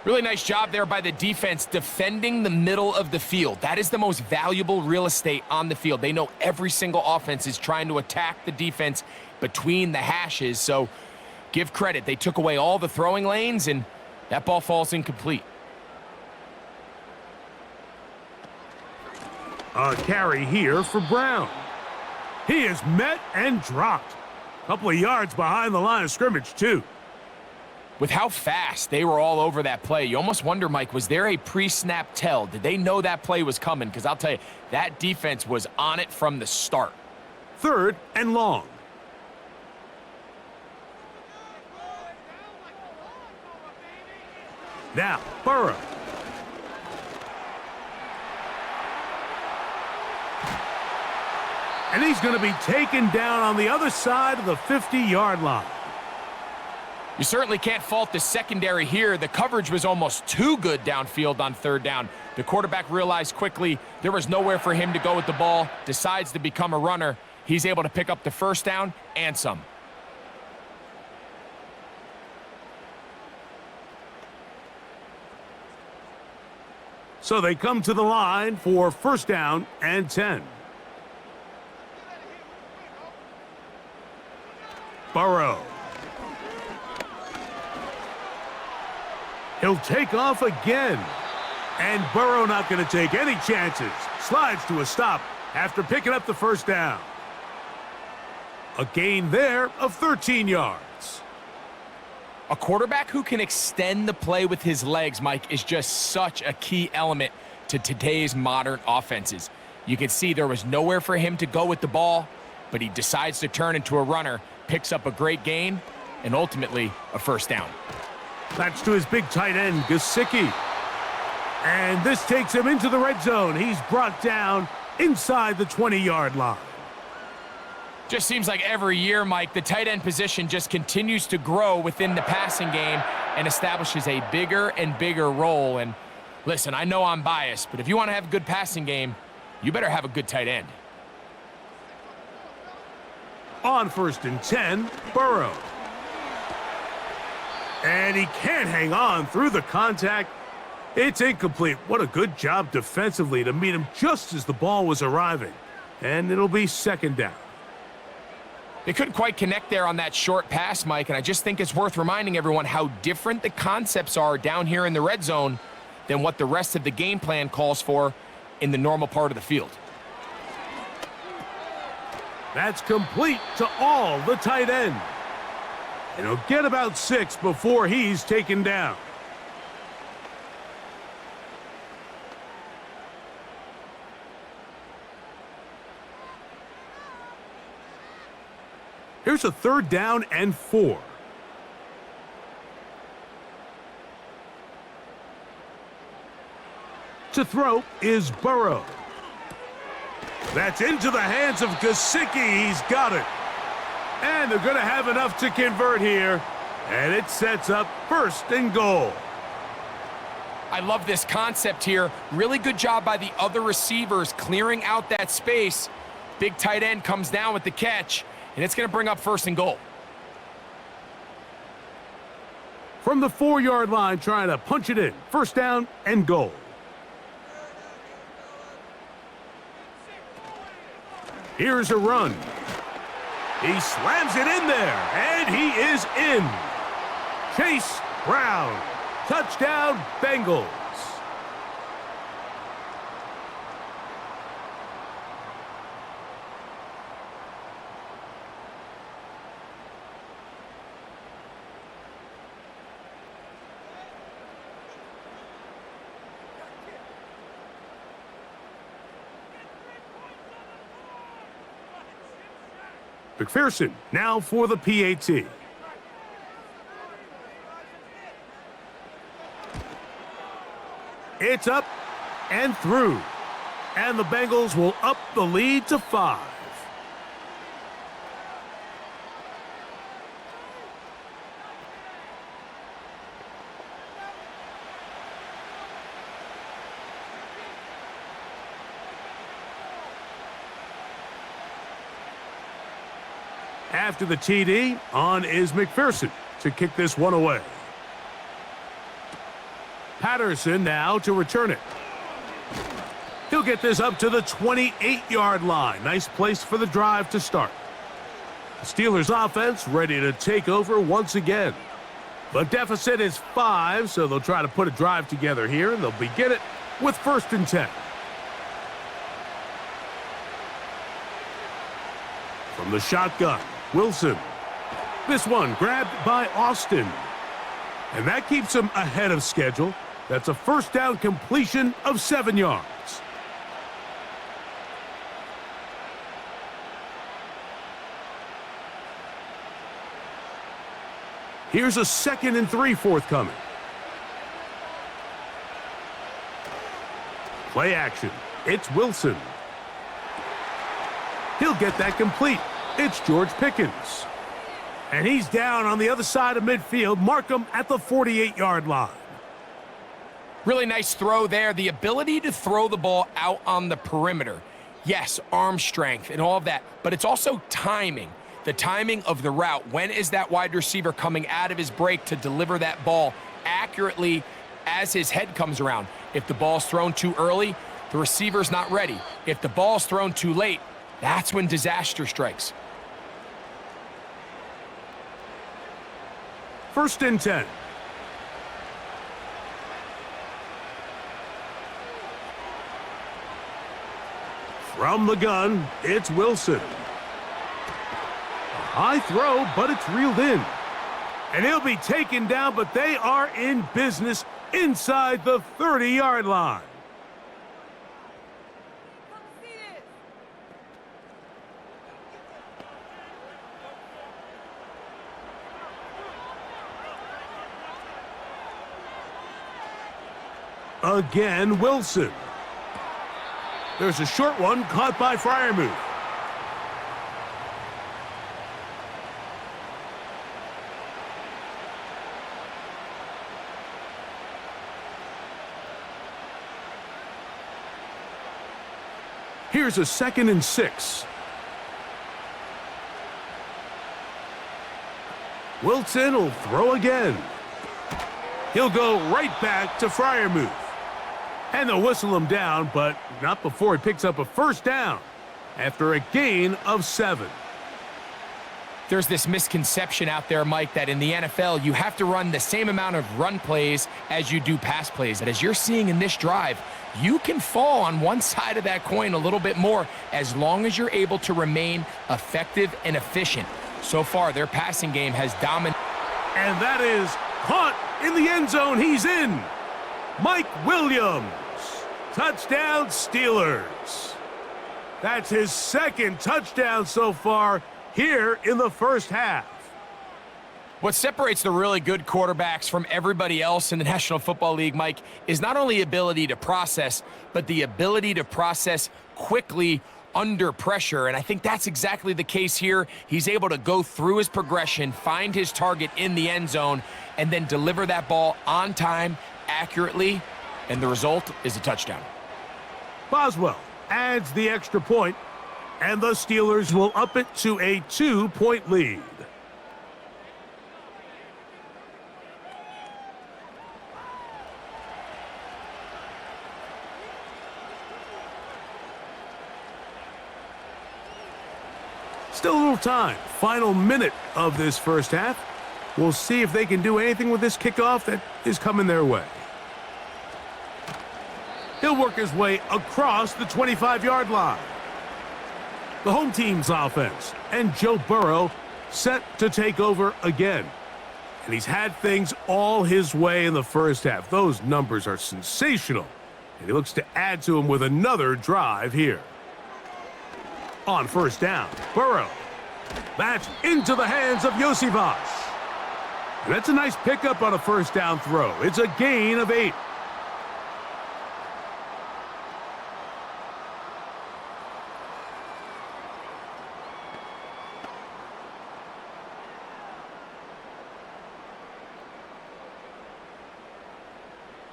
Really nice job there by the defense defending the middle of the field. That is the most valuable real estate on the field. They know every single offense is trying to attack the defense between the hashes, so give credit. They took away all the throwing lanes, and that ball falls incomplete. A carry here for Brown. He is met and dropped. A couple of yards behind the line of scrimmage, too. With how fast they were all over that play, you almost wonder, Mike, was there a pre-snap tell? Did they know that play was coming? Because I'll tell you, that defense was on it from the start. 3rd and long. Now, Burrow. And he's going to be taken down on the other side of the 50-yard line. You certainly can't fault the secondary here. The coverage was almost too good downfield on 3rd down. The quarterback realized quickly there was nowhere for him to go with the ball, decides to become a runner. He's able to pick up the 1st down and some. So they come to the line for 1st down and 10. Burrow. He'll take off again. And Burrow not going to take any chances. Slides to a stop after picking up the 1st down. A gain there of 13 yards. A quarterback who can extend the play with his legs, Mike, is just such a key element to today's modern offenses. You can see there was nowhere for him to go with the ball, but he decides to turn into a runner, picks up a great gain, and ultimately a 1st down. That's to his big tight end, Gesicki. And this takes him into the red zone. He's brought down inside the 20-yard line. Just seems like every year, Mike, the tight end position just continues to grow within the passing game and establishes a bigger and bigger role. And listen, I know I'm biased, but if you want to have a good passing game, you better have a good tight end. On 1st and 10, Burrow. And he can't hang on through the contact. It's incomplete. What a good job defensively to meet him just as the ball was arriving. And it'll be 2nd down. They couldn't quite connect there on that short pass, Mike, and I just think it's worth reminding everyone how different the concepts are down here in the red zone than what the rest of the game plan calls for in the normal part of the field. That's complete to all the tight end. And he'll get about 6 before he's taken down. Here's a 3rd down and 4. To throw is Burrow. That's into the hands of Gesicki. He's got it. And they're going to have enough to convert here. And it sets up 1st and goal. I love this concept here. Really good job by the other receivers clearing out that space. Big tight end comes down with the catch, and it's going to bring up 1st and goal. From the 4-yard line, trying to punch it in. 1st down and goal. Here's a run. He slams it in there, and he is in. Chase Brown. Touchdown, Bengals. McPherson now for the PAT. It's up and through. And the Bengals will up the lead to 5. After the TD, on is McPherson to kick this one away. Patterson now to return it. He'll get this up to the 28-yard line. Nice place for the drive to start. The Steelers offense ready to take over once again. The deficit is 5, so they'll try to put a drive together here, and they'll begin it with 1st and 10. From the shotgun, Wilson. This one grabbed by Austin. And that keeps him ahead of schedule. That's a 1st down completion of 7 yards. Here's a 2nd and 3 forthcoming. Play action. It's Wilson. He'll get that complete. It's George Pickens. And he's down on the other side of midfield. Mark him at the 48-yard line. Really nice throw there. The ability to throw the ball out on the perimeter. Yes, arm strength and all of that, but it's also timing. The timing of the route. When is that wide receiver coming out of his break to deliver that ball accurately as his head comes around? If the ball's thrown too early, the receiver's not ready. If the ball's thrown too late, that's when disaster strikes. 1st and 10. From the gun, it's Wilson. A high throw, but it's reeled in. And he'll be taken down, but they are in business inside the 30-yard line. Again, Wilson. There's a short one caught by Freiermuth. Here's a 2nd and 6. Wilson will throw again. He'll go right back to Freiermuth. And they'll whistle him down, but not before he picks up a 1st down after a gain of 7. There's this misconception out there, Mike, that in the NFL, you have to run the same amount of run plays as you do pass plays. And as you're seeing in this drive, you can fall on one side of that coin a little bit more as long as you're able to remain effective and efficient. So far, their passing game has dominated. And that is caught in the end zone. He's in. Mike Williams. Touchdown, Steelers. That's his second touchdown so far here in the first half. What separates the really good quarterbacks from everybody else in the National Football League, Mike, is not only ability to process, but the ability to process quickly under pressure. And I think that's exactly the case here. He's able to go through his progression, find his target in the end zone, and then deliver that ball on time, accurately, and the result is a touchdown. Boswell adds the extra point, and the Steelers will up it to a 2-point lead. Still a little time. Final minute of this first half. We'll see if they can do anything with this kickoff that is coming their way. He'll work his way across the 25-yard line. The home team's offense, and Joe Burrow set to take over again. And he's had things all his way in the first half. Those numbers are sensational. And he looks to add to them with another drive here. On first down, Burrow. That's into the hands of Josivas. And that's a nice pickup on a first down throw. It's a gain of 8.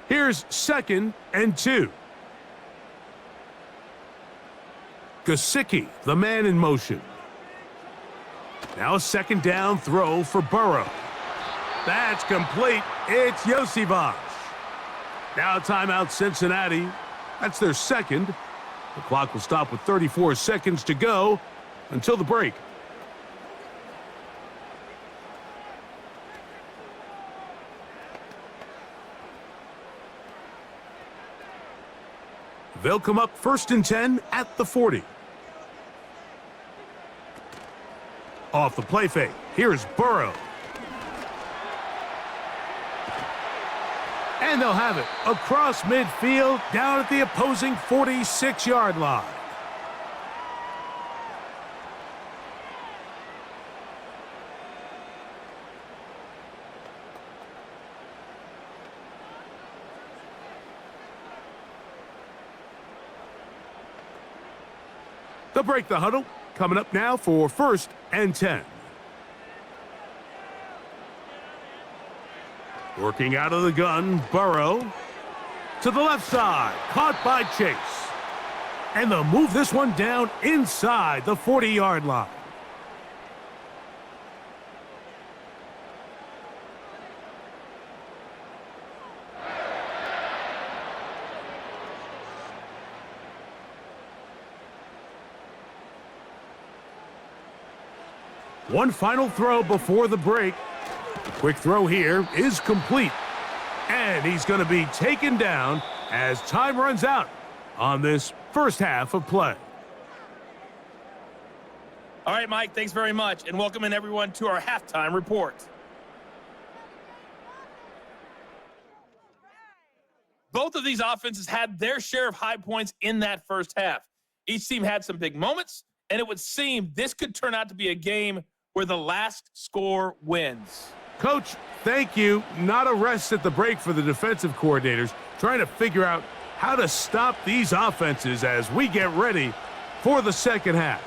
Here's 2nd and 2. Gesicki, the man in motion. Now a second down throw for Burrow. That's complete. It's Josivas. Now timeout Cincinnati. That's their second. The clock will stop with 34 seconds to go until the break. They'll come up 1st and 10 at the 40. Off the play fake, here's Burrow. And they'll have it across midfield, down at the opposing 46-yard line. They'll break the huddle. Coming up now for 1st and 10. Working out of the gun, Burrow. To the left side, caught by Chase. And they'll move this one down inside the 40-yard line. One final throw before the break. Quick throw here is complete. And he's going to be taken down as time runs out on this first half of play. All right, Mike, thanks very much. And welcome in everyone to our halftime report. Both of these offenses had their share of high points in that first half. Each team had some big moments, and it would seem this could turn out to be a game where the last score wins. Coach, thank you. Not a rest at the break for the defensive coordinators, trying to figure out how to stop these offenses as we get ready for the second half.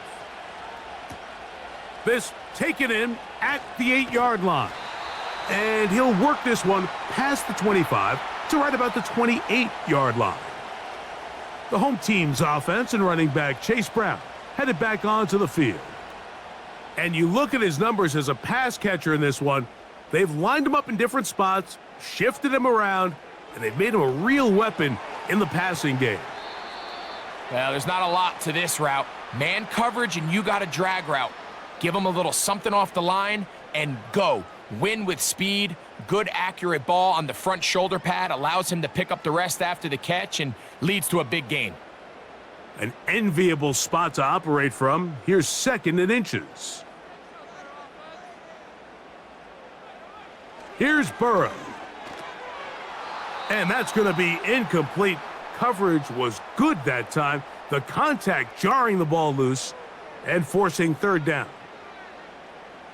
This taken in at the 8-yard line. And he'll work this one past the 25 to right about the 28-yard line. The home team's offense and running back Chase Brown headed back onto the field. And you look at his numbers as a pass catcher in this one, they've lined him up in different spots, shifted him around, and they've made him a real weapon in the passing game. Well, there's not a lot to this route. Man coverage and you got a drag route. give them a little something off the line, and go. Win with speed, good accurate ball on the front shoulder pad, allows him to pick up the rest after the catch, and leads to a big gain. An enviable spot to operate from. Here's 2nd and inches. Here's Burrow. And that's going to be incomplete. Coverage was good that time. The contact jarring the ball loose and forcing 3rd down.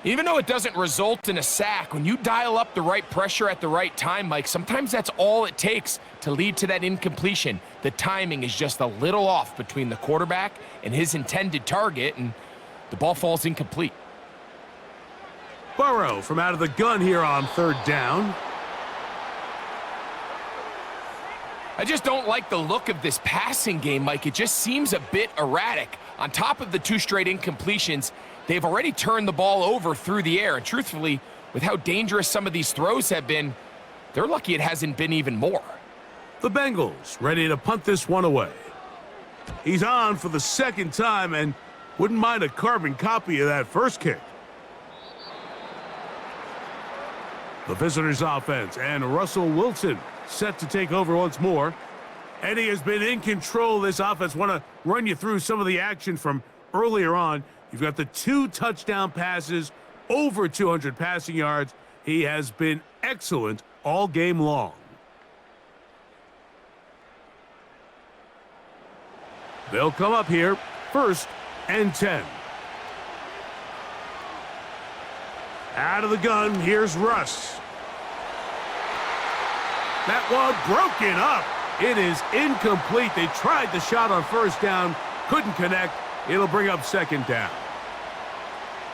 Even though it doesn't result in a sack, when you dial up the right pressure at the right time, Mike, sometimes that's all it takes to lead to that incompletion. The timing is just a little off between the quarterback and his intended target, and the ball falls incomplete. Burrow from out of the gun here on 3rd down. I just don't like the look of this passing game, Mike. It just seems a bit erratic. On top of the 2 straight incompletions, they've already turned the ball over through the air. And truthfully, with how dangerous some of these throws have been, they're lucky it hasn't been even more. The Bengals ready to punt this one away. He's on for the 2nd time and wouldn't mind a carbon copy of that first kick. The visitors' offense and Russell Wilson set to take over once more. And he has been in control of this offense. Want to run you through some of the action from earlier on. You've got the 2 touchdown passes, over 200 passing yards. He has been excellent all game long. They'll come up here, 1st and 10. Out of the gun, here's Russ. That one broken up. It is incomplete. They tried the shot on 1st down, couldn't connect. It'll bring up 2nd down.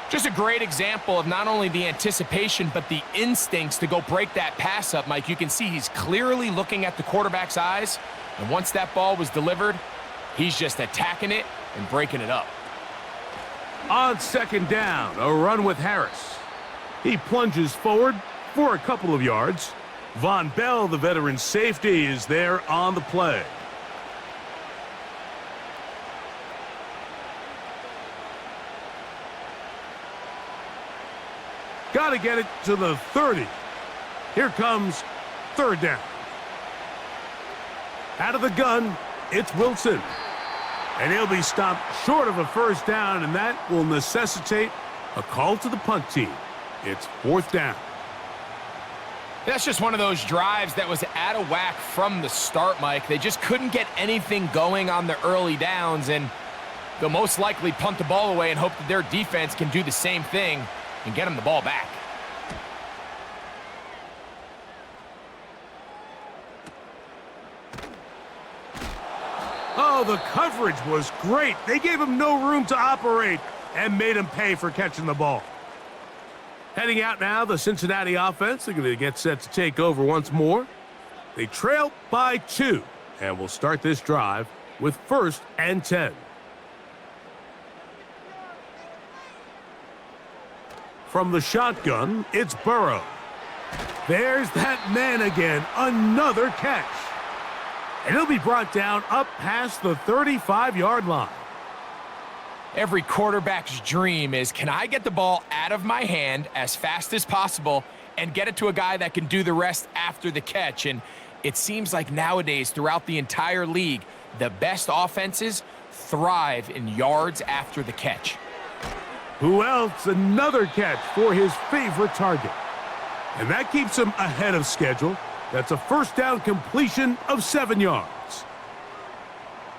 Just a great example of not only the anticipation, but the instincts to go break that pass up, Mike. You can see he's clearly looking at the quarterback's eyes, and once that ball was delivered, he's just attacking it and breaking it up. On 2nd down, a run with Harris. He plunges forward for a couple of yards. Von Bell, the veteran safety, is there on the play. Got to get it to the 30. Here comes 3rd down. Out of the gun, it's Wilson. And he'll be stopped short of a 1st down, and that will necessitate a call to the punt team. It's 4th down. That's just one of those drives that was out of whack from the start, Mike. They just couldn't get anything going on the early downs, and they'll most likely punt the ball away and hope that their defense can do the same thing and get them the ball back. Oh, the coverage was great. They gave him no room to operate and made him pay for catching the ball. Heading out now, the Cincinnati offense. They're going to get set to take over once more. They trail by 2, and we'll start this drive with 1st and 10. From the shotgun, it's Burrow. There's that man again, another catch. And he'll be brought down up past the 35-yard line. Every quarterback's dream is, can I get the ball out of my hand as fast as possible and get it to a guy that can do the rest after the catch? And it seems like nowadays, throughout the entire league, the best offenses thrive in yards after the catch. Who else? Another catch for his favorite target. And that keeps him ahead of schedule. That's a 1st down completion of 7 yards.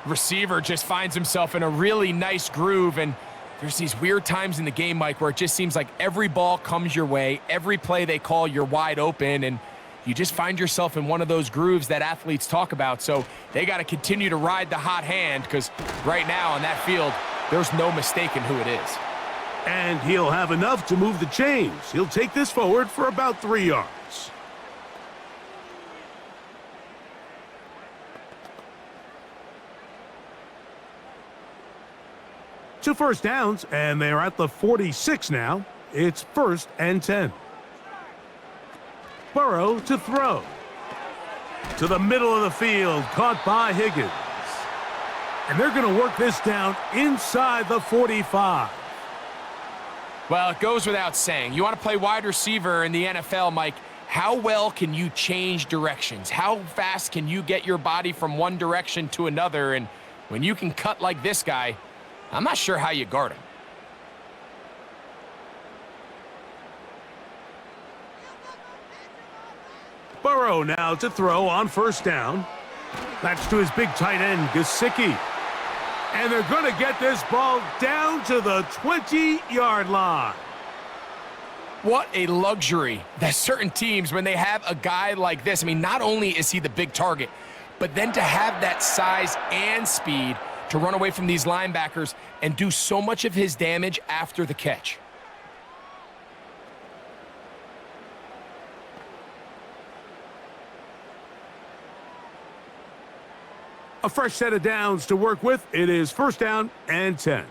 Receiver just finds himself in a really nice groove, and there's these weird times in the game, Mike, where it just seems like every ball comes your way, every play they call, you're wide open, and you just find yourself in one of those grooves that athletes talk about. So they got to continue to ride the hot hand, because right now on that field, there's no mistaking who it is. And he'll have enough to move the chains. He'll take this forward for about 3 yards. Two 1st downs, and they're at the 46 now. It's 1st and 10. Burrow to throw. To the middle of the field, caught by Higgins. And they're going to work this down inside the 45. Well, it goes without saying. You want to play wide receiver in the NFL, Mike, how well can you change directions? How fast can you get your body from one direction to another? And when you can cut like this guy, I'm not sure how you guard him. Burrow now to throw on first down. That's to his big tight end, Gesicki. And they're going to get this ball down to the 20-yard line. What a luxury that certain teams, when they have a guy like this, I mean, not only is he the big target, but then to have that size and speed to run away from these linebackers and do so much of his damage after the catch. A fresh set of downs to work with. It is first down and 10.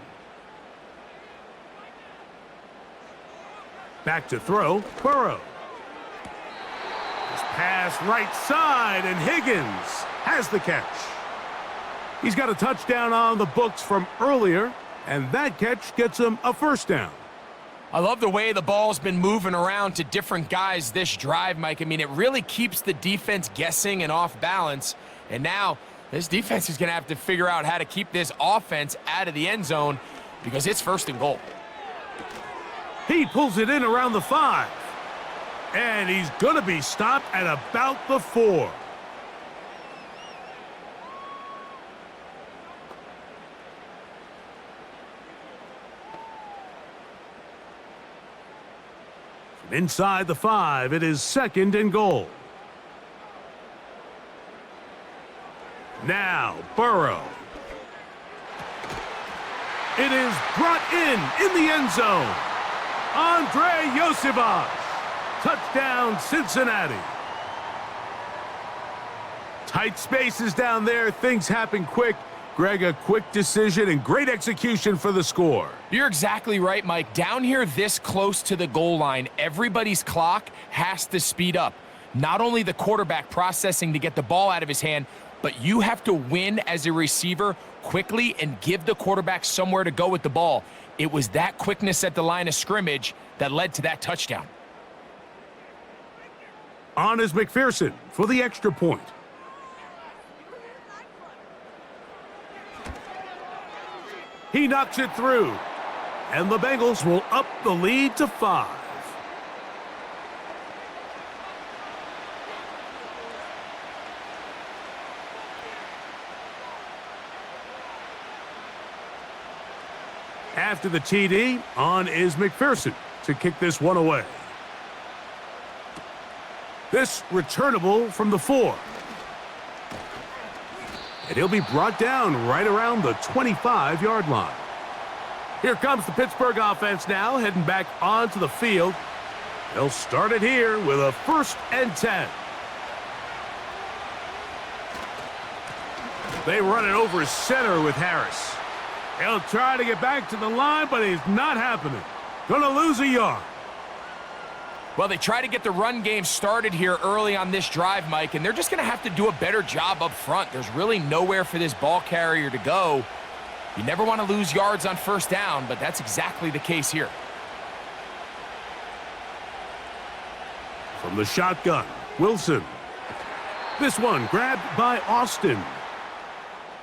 Back to throw, Burrow. His pass right side, and Higgins has the catch. He's got a touchdown on the books from earlier, and that catch gets him a first down. I love the way the ball's been moving around to different guys this drive, Mike. I mean, it really keeps the defense guessing and off balance. And now this defense is going to have to figure out how to keep this offense out of the end zone because it's first and goal. He pulls it in around the 5. And he's going to be stopped at about the 4. From inside the 5, it is second and goal. Now, Burrow. It is brought in the end zone. Andre Yosibach. Touchdown, Cincinnati. Tight spaces down there. Things happen quick. Greg, a quick decision and great execution for the score. You're exactly right, Mike. Down here this close to the goal line, everybody's clock has to speed up. Not only the quarterback processing to get the ball out of his hand, but you have to win as a receiver quickly and give the quarterback somewhere to go with the ball. It was that quickness at the line of scrimmage that led to that touchdown. On is McPherson for the extra point. He knocks it through. And the Bengals will up the lead to 5. After the TD, on is McPherson to kick this one away. This returnable from the 4. And he'll be brought down right around the 25-yard line. Here comes the Pittsburgh offense now, heading back onto the field. They'll start it here with a first and 10. They run it over center with Harris. He'll try to get back to the line, but it's not happening. Gonna lose a yard. Well, they try to get the run game started here early on this drive, Mike, and they're just going to have to do a better job up front. There's really nowhere for this ball carrier to go. You never want to lose yards on first down, but that's exactly the case here. From the shotgun, Wilson. This one grabbed by Austin.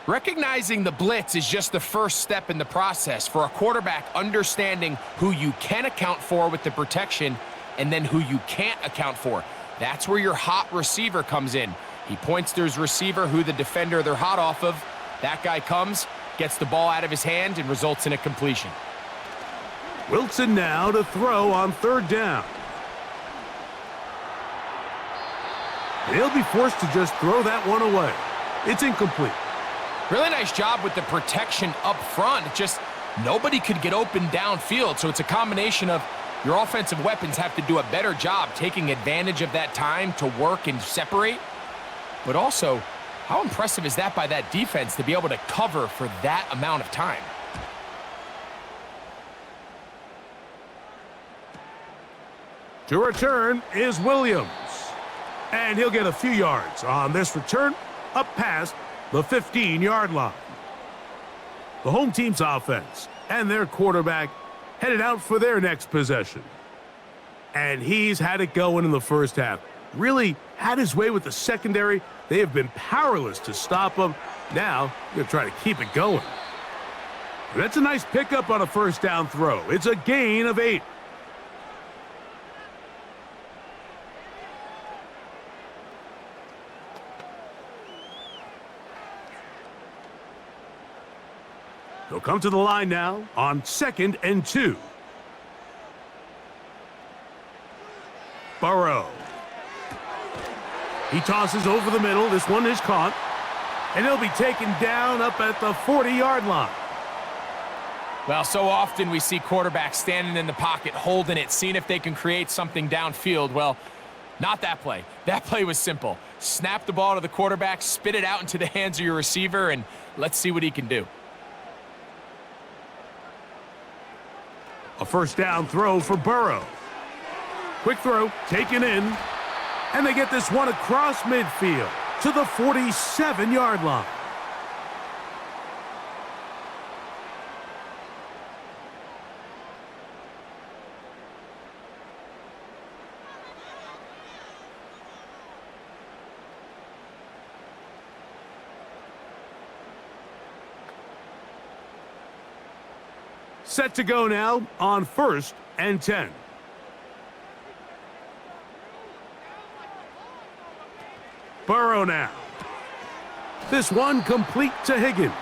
Recognizing the blitz is just the first step in the process for a quarterback understanding who you can account for with the protection and then who you can't account for. That's where your hot receiver comes in. He points to his receiver, who the defender they're hot off of. That guy comes, gets the ball out of his hand, and results in a completion. Wilson now to throw on third down. He'll be forced to just throw that one away. It's incomplete. Really nice job with the protection up front. Just nobody could get open downfield, so it's a combination of your offensive weapons have to do a better job taking advantage of that time to work and separate. But also, how impressive is that by that defense to be able to cover for that amount of time? To return is Williams. And he'll get a few yards on this return up past the 15-yard line. The home team's offense and their quarterback headed out for their next possession. And he's had it going in the first half. Really had his way with the secondary. They have been powerless to stop him. Now, they're trying to keep it going. And that's a nice pickup on a first down throw. It's a gain of 8. They'll come to the line now on 2nd and 2. Burrow. He tosses over the middle. This one is caught. And he'll be taken down up at the 40-yard line. Well, so often we see quarterbacks standing in the pocket, holding it, seeing if they can create something downfield. Well, not that play. That play was simple. Snap the ball to the quarterback, spit it out into the hands of your receiver, and let's see what he can do. A first down throw for Burrow. Quick throw, taken in. And they get this one across midfield to the 47-yard line. Set to go now on 1st and 10. Burrow now. This one complete to Higgins.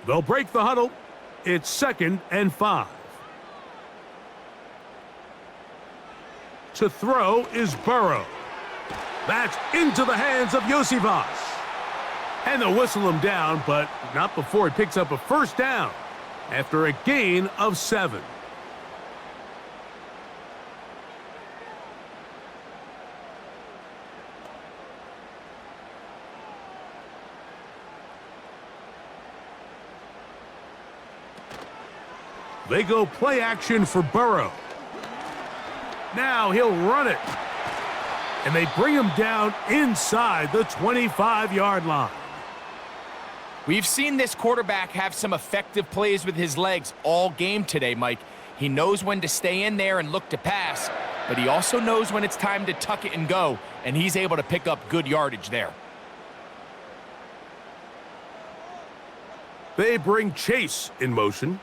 They'll break the huddle. It's 2nd and 5. To throw is Burrow. That's into the hands of Yosivas. And they'll whistle him down, but not before he picks up a first down after a gain of 7. They go play action for Burrow. Now he'll run it. And they bring him down inside the 25-yard line. We've seen this quarterback have some effective plays with his legs all game today, Mike. He knows when to stay in there and look to pass, but he also knows when it's time to tuck it and go, and he's able to pick up good yardage there. They bring Chase in motion.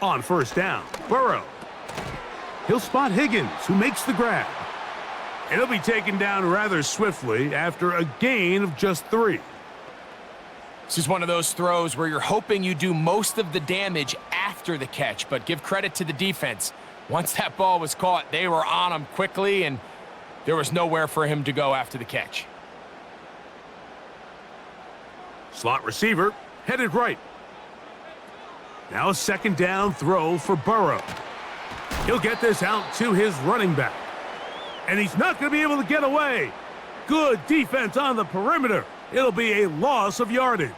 On first down, Burrow. He'll spot Higgins, who makes the grab. And he'll be taken down rather swiftly after a gain of just 3. This is one of those throws where you're hoping you do most of the damage after the catch, but give credit to the defense. Once that ball was caught, they were on him quickly, and there was nowhere for him to go after the catch. Slot receiver headed right. Now a 2nd down throw for Burrow. He'll get this out to his running back. And he's not going to be able to get away. Good defense on the perimeter. It'll be a loss of yardage.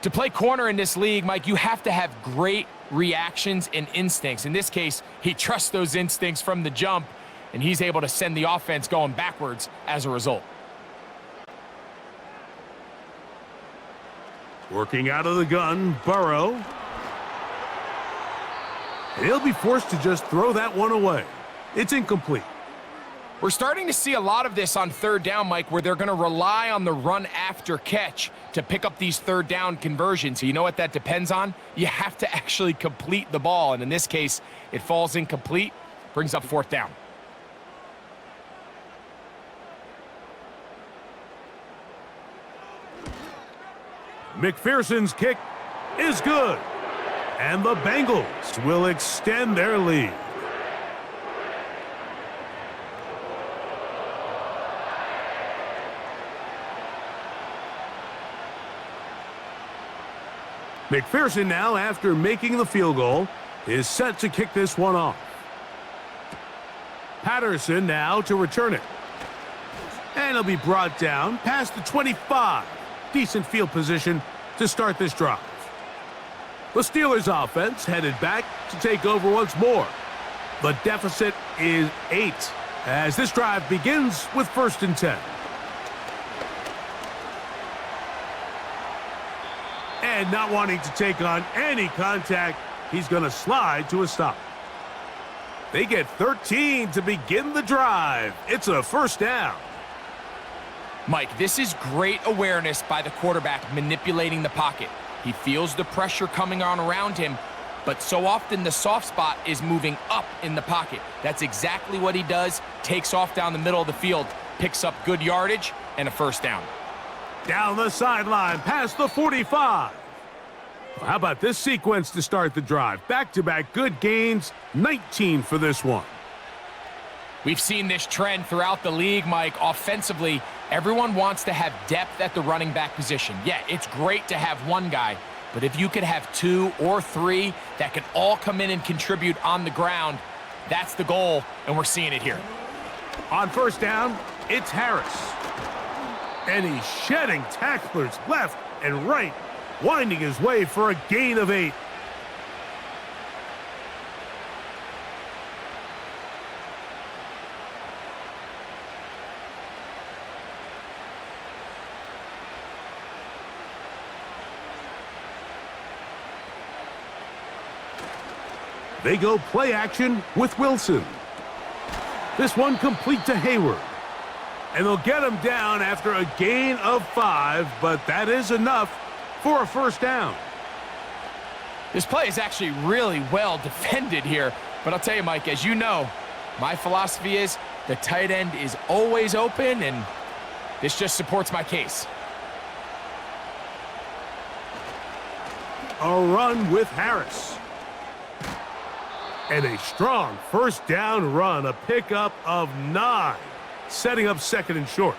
To play corner in this league, Mike, you have to have great reactions and instincts. In this case, he trusts those instincts from the jump, and he's able to send the offense going backwards as a result. Working out of the gun, Burrow. And he'll be forced to just throw that one away. It's incomplete. We're starting to see a lot of this on 3rd down, Mike, where they're going to rely on the run after catch to pick up these 3rd down conversions. So you know what that depends on? You have to actually complete the ball. And in this case, it falls incomplete, brings up 4th down. McPherson's kick is good. And the Bengals will extend their lead. McPherson now, after making the field goal, is set to kick this one off. Patterson now to return it. And he'll be brought down past the 25. Decent field position to start this drive. The Steelers offense headed back to take over once more. The deficit is 8 as this drive begins with 1st and 10. And not wanting to take on any contact, he's going to slide to a stop. They get 13 to begin the drive. It's a 1st down. Mike, this is great awareness by the quarterback manipulating the pocket. He feels the pressure coming on around him, but so often the soft spot is moving up in the pocket. That's exactly what he does. Takes off down the middle of the field, picks up good yardage, and a 1st down. Down the sideline, past the 45. Well, how about this sequence to start the drive? Back-to-back good gains, 19 for this one. We've seen this trend throughout the league, Mike. Offensively, everyone wants to have depth at the running back position. Yeah, it's great to have one guy, but if you could have 2 or 3 that can all come in and contribute on the ground, that's the goal, and we're seeing it here. On 1st down, it's Harris. And he's shedding tacklers left and right, winding his way for a gain of 8. They go play action with Wilson. This one complete to Hayward. And they'll get him down after a gain of 5, but that is enough for a 1st down. This play is actually really well defended here, but I'll tell you, Mike, as you know, my philosophy is the tight end is always open, and this just supports my case. A run with Harris. And a strong 1st down run, a pickup of 9, setting up 2nd and short.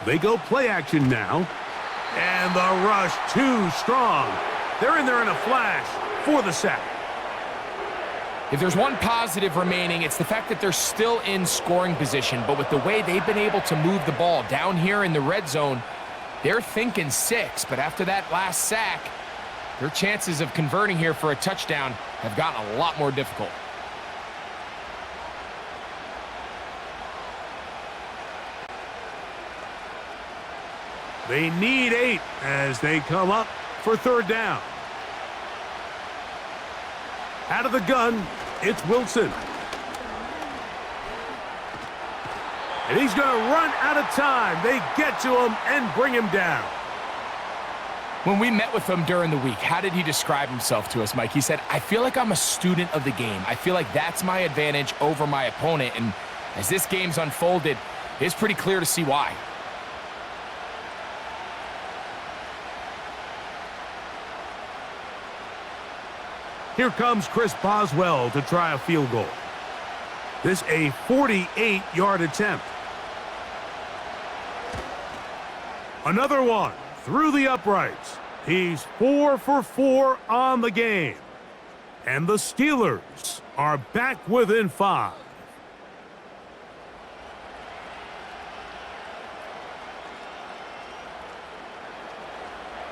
They go play action now. And the rush too strong. They're in there in a flash for the sack. If there's one positive remaining, it's the fact that they're still in scoring position, but with the way they've been able to move the ball down here in the red zone, they're thinking 6, but after that last sack, their chances of converting here for a touchdown have gotten a lot more difficult. They need 8 as they come up for 3rd down. Out of the gun, it's Wilson. And he's going to run out of time. They get to him and bring him down. When we met with him during the week, how did he describe himself to us, Mike? He said, I feel like I'm a student of the game. I feel like that's my advantage over my opponent. And as this game's unfolded, it's pretty clear to see why. Here comes Chris Boswell to try a field goal. This a 48-yard attempt. Another one through the uprights. He's 4 for 4 on the game. And the Steelers are back within 5.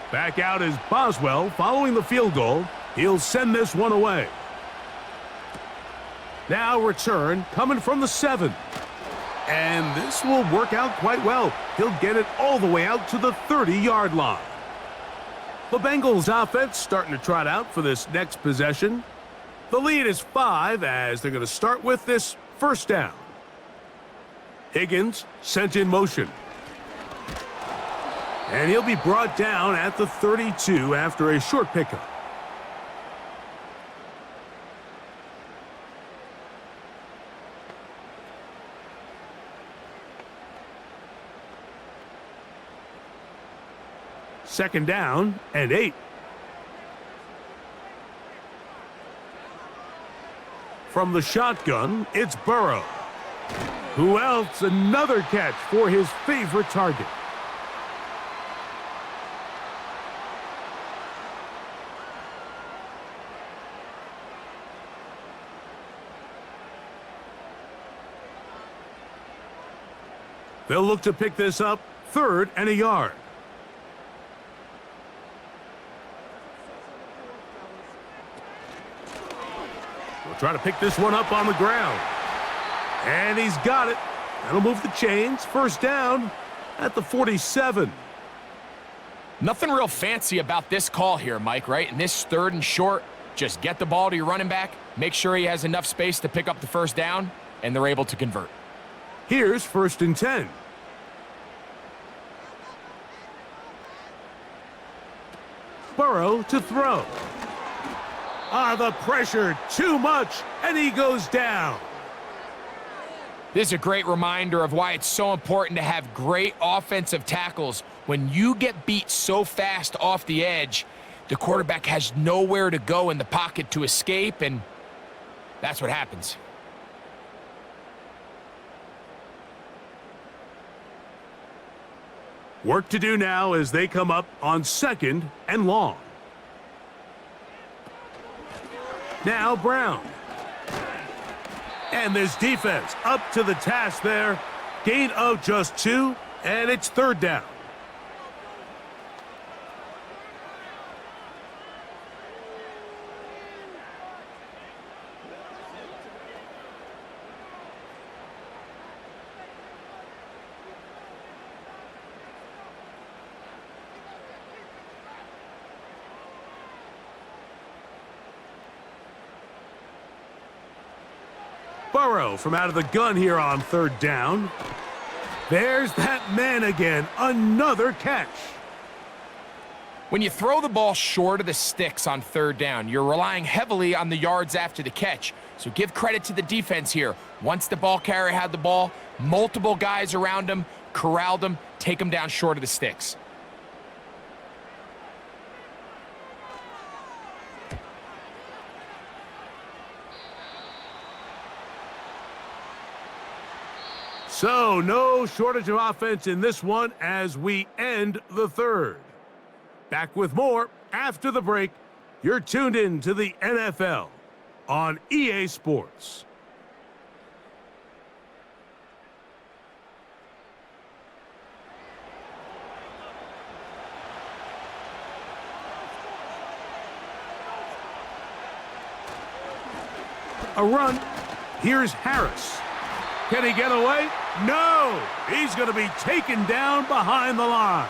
Back out is Boswell following the field goal. He'll send this one away. Now return coming from the 7. And this will work out quite well. He'll get it all the way out to the 30-yard line. The Bengals offense starting to trot out for this next possession. The lead is 5 as they're going to start with this 1st down. Higgins sent in motion. And he'll be brought down at the 32 after a short pickup. Second down and 8. From the shotgun, it's Burrow. Who else? Another catch for his favorite target. They'll look to pick this up 3rd and a yard. We'll try to pick this one up on the ground. And he's got it. That'll move the chains. 1st down at the 47. Nothing real fancy about this call here, Mike, right? In this 3rd and short, just get the ball to your running back, make sure he has enough space to pick up the 1st down, and they're able to convert. Here's 1st and 10. Burrow to throw. The pressure, too much, and he goes down. This is a great reminder of why it's so important to have great offensive tackles. When you get beat so fast off the edge, the quarterback has nowhere to go in the pocket to escape, and that's what happens. Work to do now as they come up on 2nd and long. Now Brown. And this defense up to the task there. Gain of just 2, and it's 3rd down. Burrow from out of the gun here on 3rd down. There's that man again. Another catch. When you throw the ball short of the sticks on 3rd down, you're relying heavily on the yards after the catch. So give credit to the defense here. Once the ball carrier had the ball, multiple guys around him, corralled him, take him down short of the sticks. So, no shortage of offense in this one as we end the 3rd. Back with more after the break. You're tuned in to the NFL on EA Sports. A run. Here's Harris. Can he get away? No! He's going to be taken down behind the line.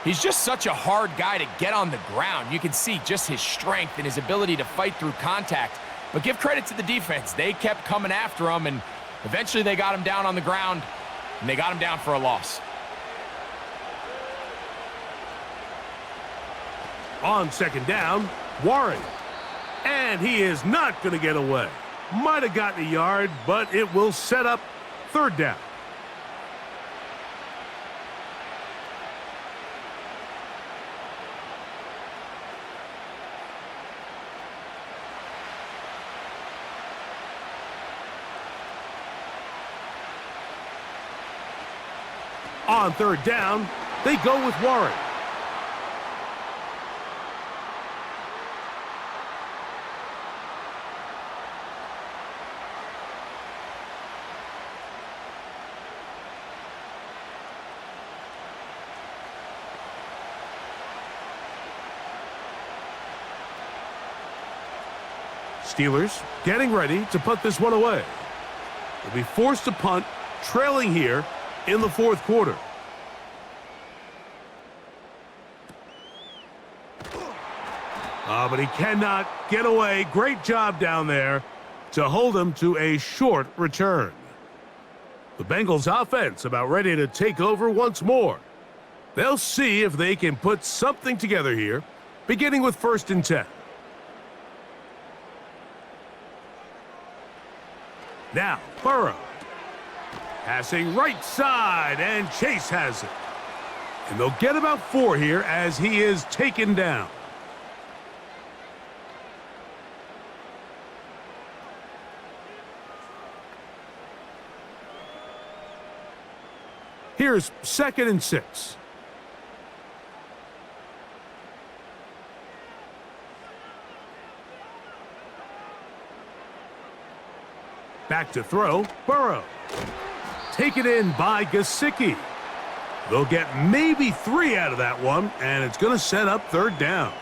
He's just such a hard guy to get on the ground. You can see just his strength and his ability to fight through contact. But give credit to the defense. They kept coming after him, and eventually they got him down on the ground, and they got him down for a loss. On 2nd down, Warren. And he is not going to get away. Might have gotten a yard, but it will set up 3rd down. On 3rd down, they go with Warren. Steelers getting ready to put this one away. They'll be forced to punt, trailing here in the 4th quarter. But he cannot get away. Great job down there to hold him to a short return. The Bengals offense about ready to take over once more. They'll see if they can put something together here, beginning with 1st and 10. Now, Burrow. Passing right side, and Chase has it. And they'll get about 4 here as he is taken down. Here's 2nd and 6. Back to throw, Burrow. taken in by Gesicki. They'll get maybe 3 out of that one, and it's going to set up 3rd down.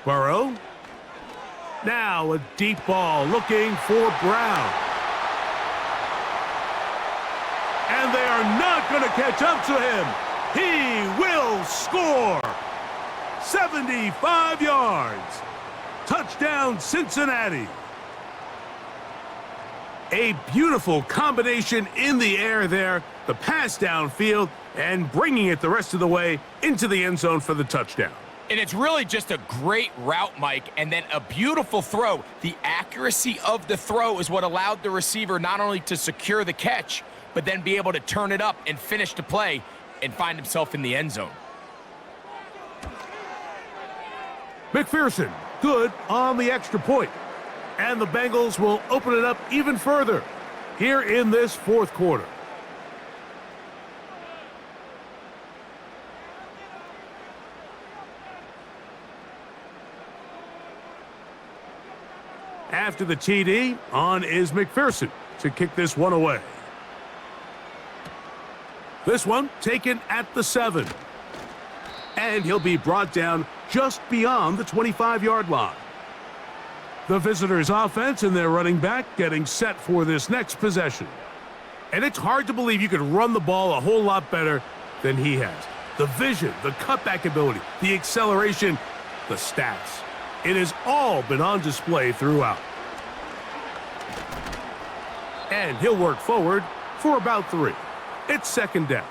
Burrow. Now a deep ball looking for Brown. And they are not going to catch up to him. He will score. 75 yards. Touchdown, Cincinnati. A beautiful combination in the air there. The pass downfield and bringing it the rest of the way into the end zone for the touchdown. And it's really just a great route, Mike, and then a beautiful throw. The accuracy of the throw is what allowed the receiver not only to secure the catch, but then be able to turn it up and finish the play and find himself in the end zone. McPherson, good on the extra point. And the Bengals will open it up even further here in this 4th quarter. After the TD, on is McPherson to kick this one away. This one taken at the 7. And he'll be brought down just beyond the 25-yard line. The visitors' offense and their running back getting set for this next possession. And it's hard to believe you could run the ball a whole lot better than he has. The vision, the cutback ability, the acceleration, the stats. It has all been on display throughout. And he'll work forward for about 3. It's 2nd down.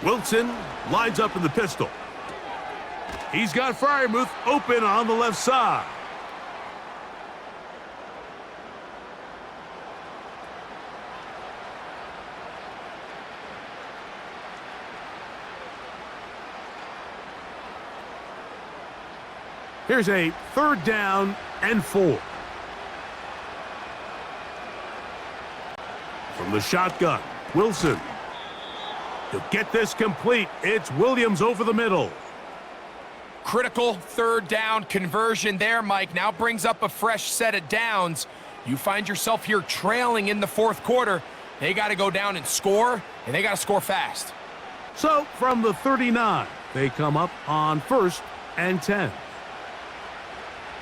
Wilson lines up in the pistol. He's got Freiermuth open on the left side. Here's a 3rd down and 4. From the shotgun, Wilson. He'll get this complete. It's Williams over the middle. Critical 3rd down conversion there, Mike. Now brings up a fresh set of downs. You find yourself here trailing in the 4th quarter. They got to go down and score, and they got to score fast. So from the 39, they come up on 1st and 10.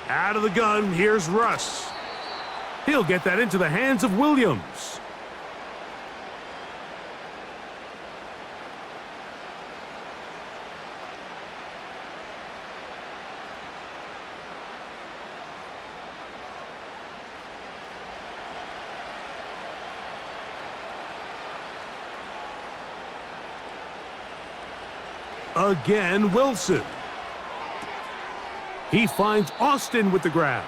Out of the gun, here's Russ. He'll get that into the hands of Williams. Again, Wilson. He finds Austin with the grab.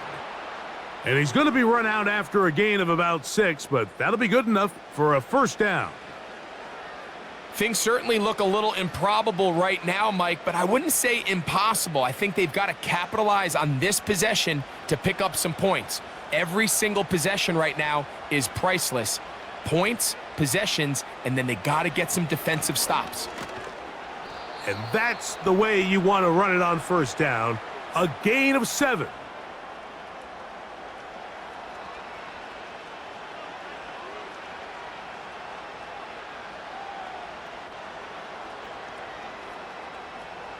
And he's going to be run out after a gain of about 6, but that'll be good enough for a 1st down. Things certainly look a little improbable right now, Mike, but I wouldn't say impossible. I think they've got to capitalize on this possession to pick up some points. Every single possession right now is priceless. Points, possessions, and then they got to get some defensive stops. And that's the way you want to run it on 1st down. A gain of 7.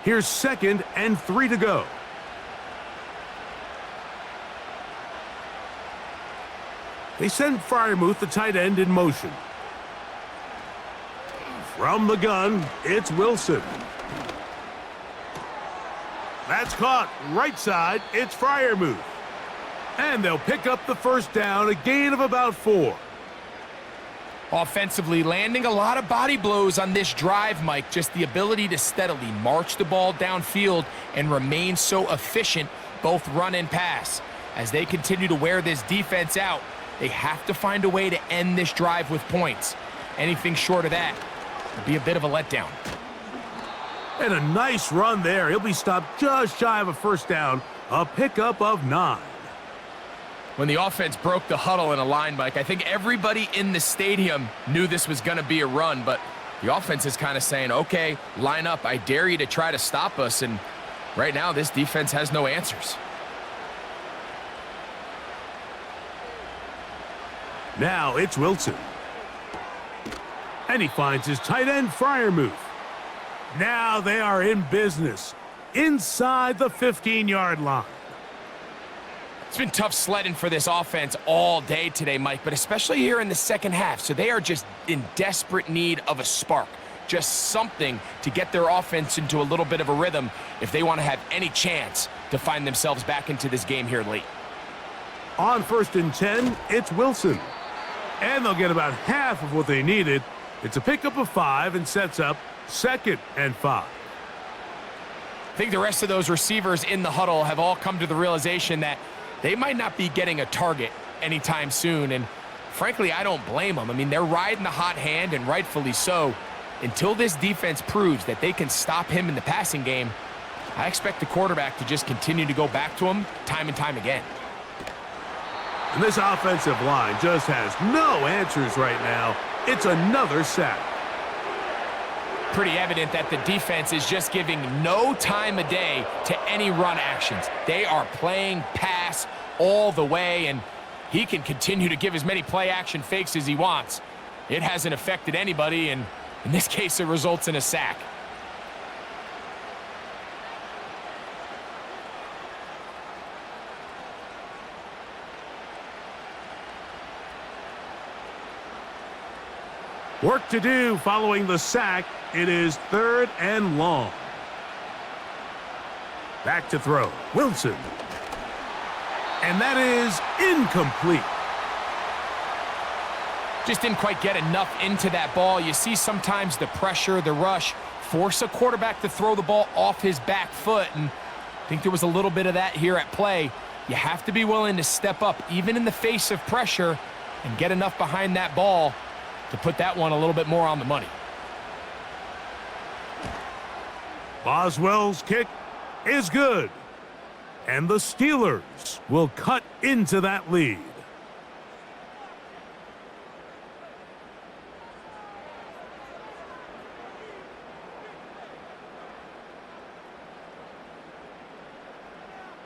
Here's 2nd and 3 to go. They send Freiermuth, the tight end, in motion. From the gun, it's Wilson. That's caught. Right side, it's Freiermuth. And they'll pick up the 1st down, a gain of about 4. Offensively, landing a lot of body blows on this drive, Mike. Just the ability to steadily march the ball downfield and remain so efficient, both run and pass. As they continue to wear this defense out, they have to find a way to end this drive with points. Anything short of that would be a bit of a letdown. And a nice run there. He'll be stopped just shy of a first down. A pickup of 9. When the offense broke the huddle in a line, Mike, I think everybody in the stadium knew this was going to be a run, but the offense is kind of saying, okay, line up. I dare you to try to stop us. And right now, this defense has no answers. Now it's Wilson. And he finds his tight end Freiermuth. Now they are in business inside the 15-yard line. It's been tough sledding for this offense all day today, Mike, but especially here in the second half. So they are just in desperate need of a spark, just something to get their offense into a little bit of a rhythm if they want to have any chance to find themselves back into this game here late. On 1st and 10, it's Wilson. And they'll get about half of what they needed. It's a pickup of 5 and sets up 2nd and 5. I think the rest of those receivers in the huddle have all come to the realization that they might not be getting a target anytime soon, and frankly, I don't blame them. I mean, they're riding the hot hand, and rightfully so. Until this defense proves that they can stop him in the passing game, I expect the quarterback to just continue to go back to him time and time again. And this offensive line just has no answers right now. It's another sack. Pretty evident that the defense is just giving no time of day to any run actions. They are playing pass all the way, and he can continue to give as many play-action fakes as he wants. It hasn't affected anybody, and in this case, it results in a sack. Work to do following the sack. It is 3rd and long. Back to throw. Wilson. And that is incomplete. Just didn't quite get enough into that ball. You see sometimes the pressure, the rush, force a quarterback to throw the ball off his back foot, and I think there was a little bit of that here at play. You have to be willing to step up, even in the face of pressure, and get enough behind that ball to put that one a little bit more on the money. Boswell's kick is good. And the Steelers will cut into that lead.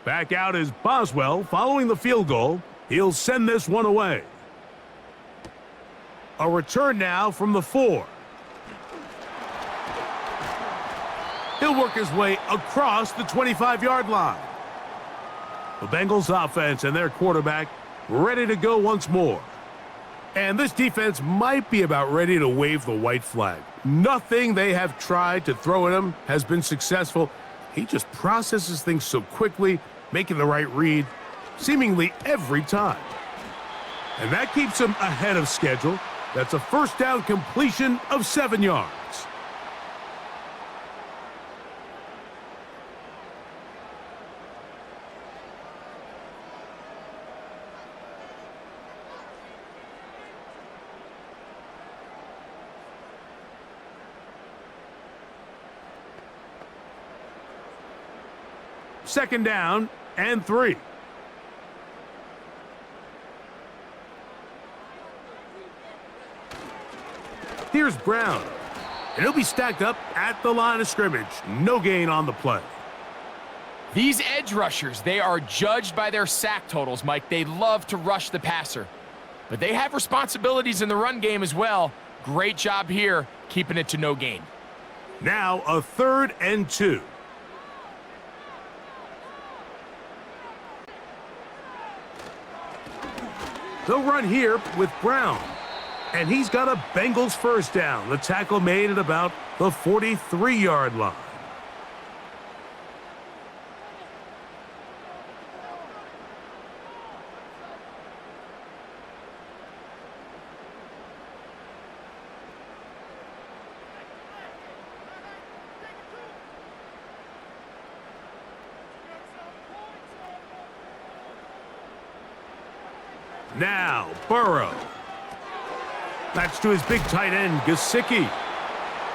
Back out is Boswell following the field goal. He'll send this one away. A return now from the 4. He'll work his way across the 25-yard line. The Bengals offense and their quarterback ready to go once more. And this defense might be about ready to wave the white flag. Nothing they have tried to throw at him has been successful. He just processes things so quickly, making the right read seemingly every time. And that keeps him ahead of schedule. That's a first down completion of 7 yards. Second down and 3. Here's Brown, and he'll be stacked up at the line of scrimmage. No gain on the play. These edge rushers, they are judged by their sack totals, Mike. They love to rush the passer, but they have responsibilities in the run game as well. Great job here, keeping it to no gain. Now a 3rd and 2. They'll run here with Brown. And he's got a Bengals first down. The tackle made at about the 43-yard line. Now, Burrow. That's to his big tight end, Gesicki.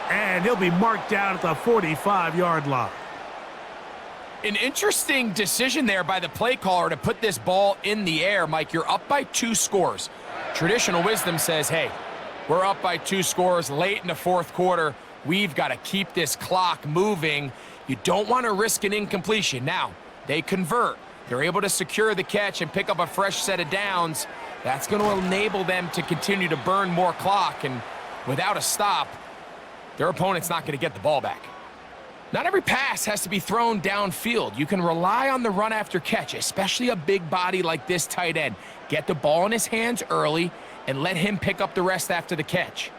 And he'll be marked down at the 45-yard line. An interesting decision there by the play caller to put this ball in the air. Mike, you're up by 2 scores. Traditional wisdom says, hey, we're up by 2 scores late in the fourth quarter. We've got to keep this clock moving. You don't want to risk an incompletion. Now, they convert. They're able to secure the catch and pick up a fresh set of downs. That's going to enable them to continue to burn more clock. And without a stop, their opponent's not going to get the ball back. Not every pass has to be thrown downfield. You can rely on the run after catch, especially a big body like this tight end. Get the ball in his hands early and let him pick up the rest after the catch.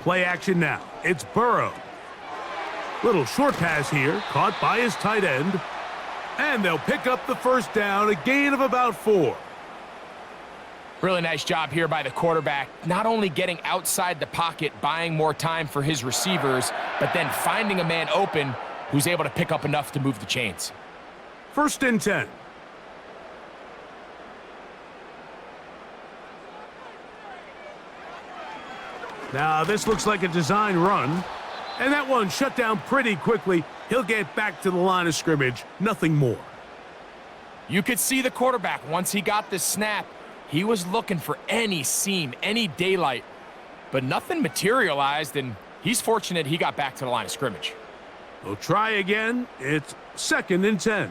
Play action now. It's Burrow. Little short pass here, caught by his tight end. And they'll pick up the first down, a gain of about 4. Really nice job here by the quarterback, not only getting outside the pocket, buying more time for his receivers, but then finding a man open who's able to pick up enough to move the chains. 1st and 10. Now, this looks like a design run. And that one shut down pretty quickly. He'll get back to the line of scrimmage. Nothing more. You could see the quarterback, once he got the snap, he was looking for any seam, any daylight. But nothing materialized, and he's fortunate he got back to the line of scrimmage. We'll try again. It's 2nd and 10.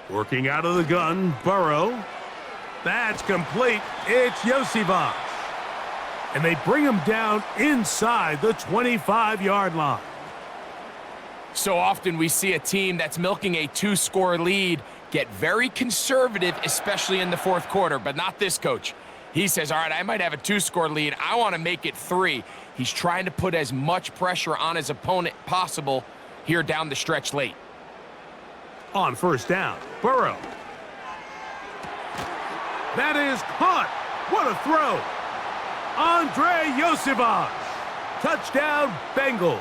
Working out of the gun, Burrow. That's complete. It's Josivas. And they bring him down inside the 25-yard line. So often we see a team that's milking a 2-score lead get very conservative, especially in the fourth quarter, but not this coach. He says, all right, I might have a 2-score lead. I want to make it 3. He's trying to put as much pressure on his opponent possible here down the stretch late. On 1st down, Burrow. That is caught. What a throw. Andre Josivas. Touchdown, Bengals.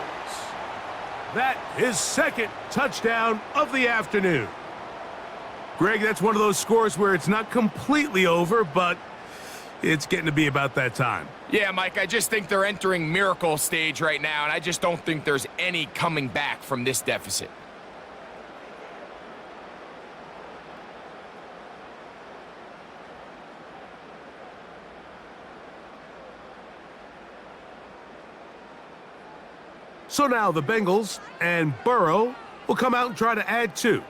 That is 2nd touchdown of the afternoon. Greg, that's one of those scores where it's not completely over, but it's getting to be about that time. Yeah, Mike, I just think they're entering miracle stage right now, and I just don't think there's any coming back from this deficit. So now the Bengals and Burrow will come out and try to add 2.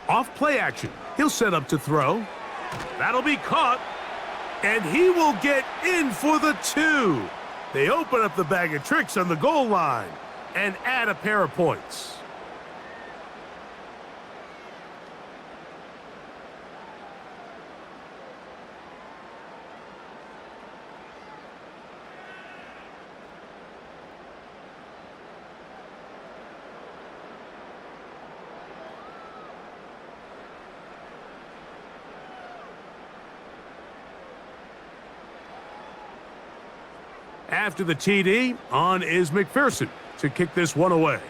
Off play action. He'll set up to throw. That'll be caught. And he will get in for the 2. They open up the bag of tricks on the goal line and add a pair of points. After the TD, on is McPherson to kick this one away.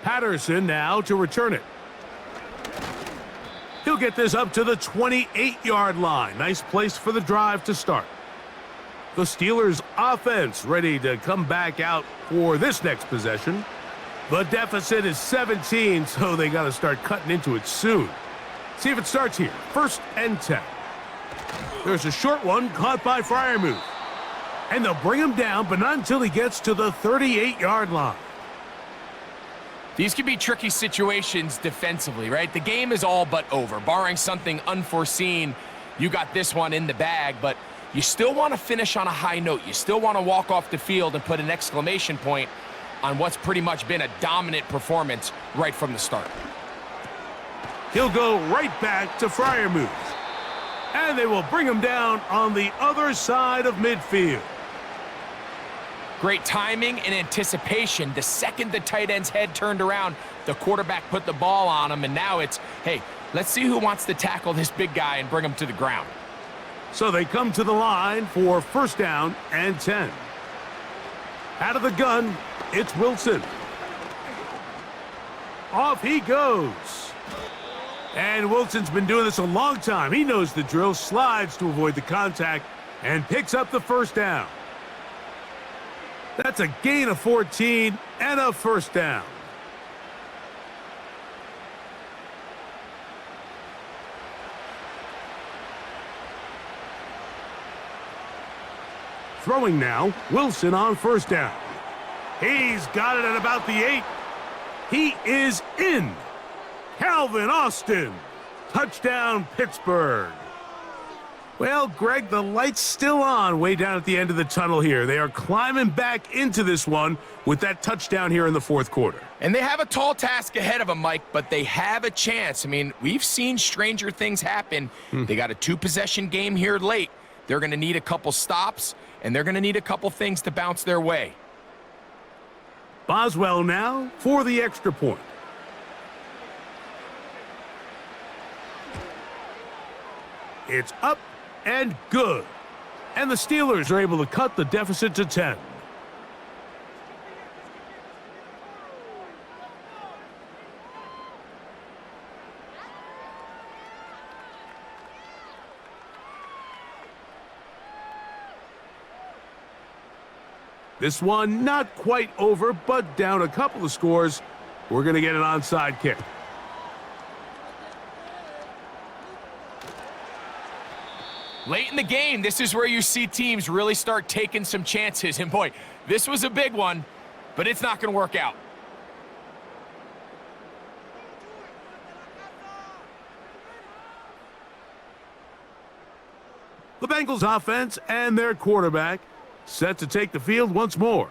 Patterson now to return it. He'll get this up to the 28-yard line. Nice place for the drive to start. The Steelers' offense ready to come back out for this next possession. The deficit is 17, so they got to start cutting into it soon. See if it starts here. 1st and 10. There's a short one caught by Freiermuth. And they'll bring him down, but not until he gets to the 38-yard line. These can be tricky situations defensively, right? The game is all but over. Barring something unforeseen, you got this one in the bag, but you still want to finish on a high note. You still want to walk off the field and put an exclamation point on what's pretty much been a dominant performance right from the start. He'll go right back to Freiermuth. And they will bring him down on the other side of midfield. Great timing and anticipation. The second the tight end's head turned around, the quarterback put the ball on him, and now it's, hey, let's see who wants to tackle this big guy and bring him to the ground. So they come to the line for first down and 10. Out of the gun, it's Wilson. Off he goes. And Wilson's been doing this a long time. He knows the drill, slides to avoid the contact, and picks up the first down. That's a gain of 14 and a first down. Throwing now, Wilson on first down. He's got it at about the 8. He is in. Calvin Austin. Touchdown, Pittsburgh. Well, Greg, the light's still on way down at the end of the tunnel here. They are climbing back into this one with that touchdown here in the fourth quarter. And they have a tall task ahead of them, Mike, but they have a chance. I mean, we've seen stranger things happen. They got a 2-possession game here late. They're going to need a couple stops, and they're going to need a couple things to bounce their way. Boswell now for the extra point. It's up and good. And the Steelers are able to cut the deficit to 10. This one not quite over, but down a couple of scores. We're going to get an onside kick. Late in the game, this is where you see teams really start taking some chances. And boy, this was a big one, but it's not going to work out. The Bengals offense and their quarterback set to take the field once more.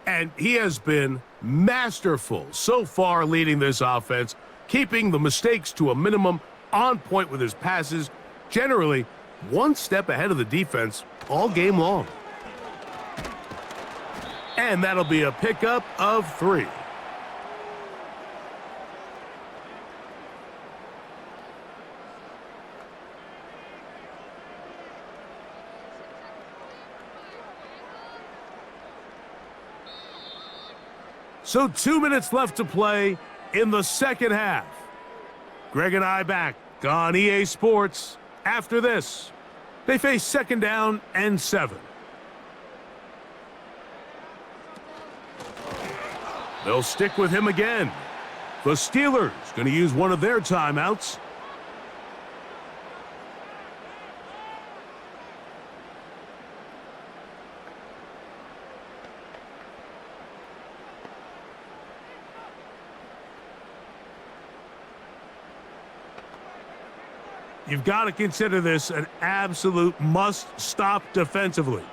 And he has been masterful so far leading this offense, keeping the mistakes to a minimum, on point with his passes, generally one step ahead of the defense all game long. And that'll be a pickup of 3. So 2 minutes left to play in the second half. Greg and I back on EA Sports. After this, they face second down and 7. They'll stick with him again. The Steelers going to use one of their timeouts. You've got to consider this an absolute must-stop defensively.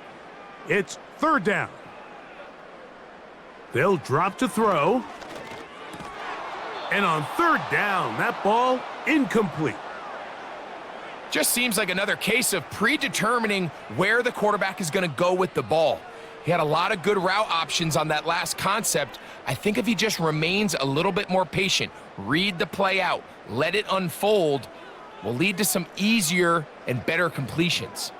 It's third down. They'll drop to throw. And on third down, that ball incomplete. Just seems like another case of predetermining where the quarterback is going to go with the ball. He had a lot of good route options on that last concept. I think if he just remains a little bit more patient, read the play out, let it unfold, will lead to some easier and better completions.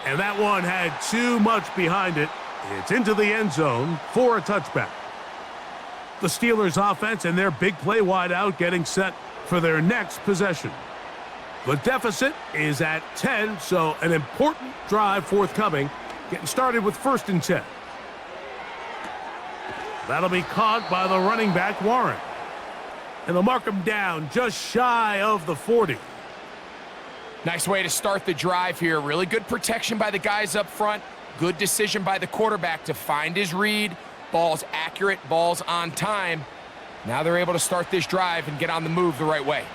And that one had too much behind it. It's into the end zone for a touchback. The Steelers offense and their big play wideout getting set for their next possession. The deficit is at 10, so an important drive forthcoming, getting started with first and 10. That'll be caught by the running back, Warren. And they'll mark him down just shy of the 40. Nice way to start the drive here. Really good protection by the guys up front. Good decision by the quarterback to find his read. Ball's accurate, ball's on time. Now they're able to start this drive and get on the move the right way.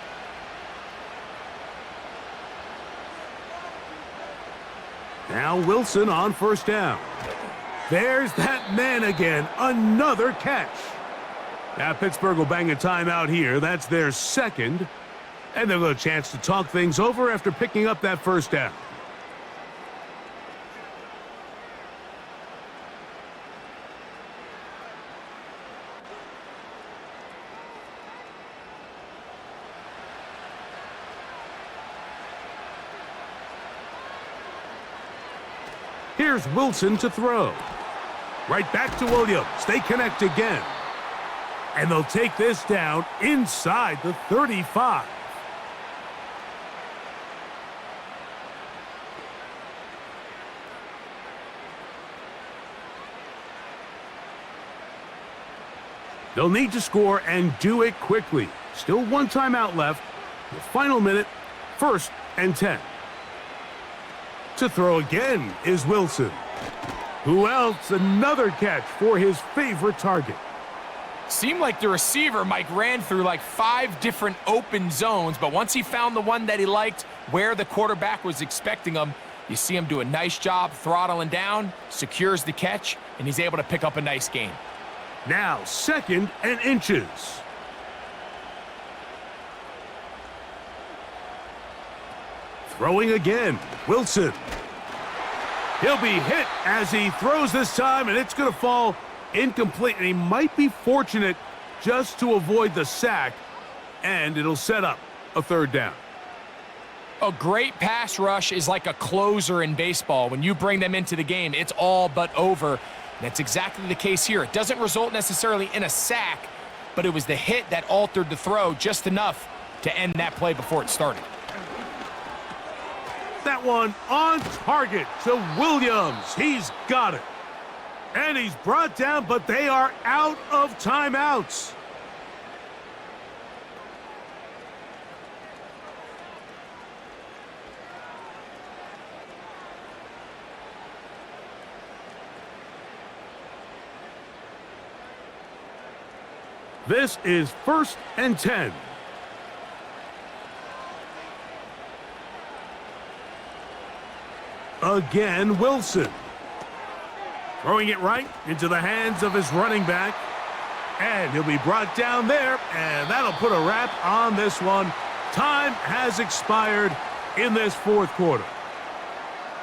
Now Wilson on first down. There's that man again. Another catch. Now Pittsburgh will bang a timeout here. That's their second. And they'll have a chance to talk things over after picking up that first down. Here's Wilson to throw. Right back to Williams. They connect again. And they'll take this down inside the 35. They'll need to score and do it quickly. Still one timeout left. The final minute, 1st and 10. To throw again is Wilson. Who else? Another catch for his favorite target. Seemed like the receiver, Mike, ran through like 5 different open zones, but once he found the one that he liked, where the quarterback was expecting him, you see him do a nice job throttling down, secures the catch, and he's able to pick up a nice gain. Now 2nd and inches. Throwing again, Wilson. He'll be hit as he throws this time, and it's going to fall incomplete. And he might be fortunate just to avoid the sack, and it'll set up a 3rd down. A great pass rush is like a closer in baseball. When you bring them into the game, it's all but over. That's exactly the case here. It doesn't result necessarily in a sack, but it was the hit that altered the throw just enough to end that play before it started. That one on target to Williams. He's got it. And he's brought down, but they are out of timeouts. This is 1st and 10. Again, Wilson. Throwing it right into the hands of his running back. And he'll be brought down there, and that'll put a wrap on this one. Time has expired in this 4th quarter.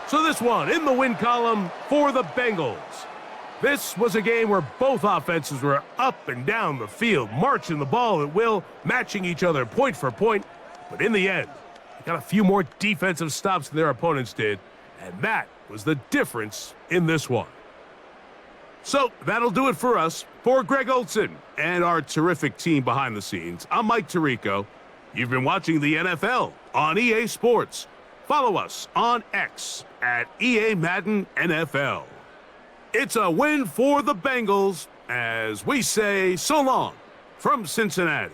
So this one in the win column for the Bengals. This was a game where both offenses were up and down the field, marching the ball at will, matching each other point for point. But in the end, they got a few more defensive stops than their opponents did, and that was the difference in this one. So that'll do it for us. For Greg Olson and our terrific team behind the scenes, I'm Mike Tirico. You've been watching the NFL on EA Sports. Follow us on X at EA Madden NFL. It's a win for the Bengals as we say so long from Cincinnati.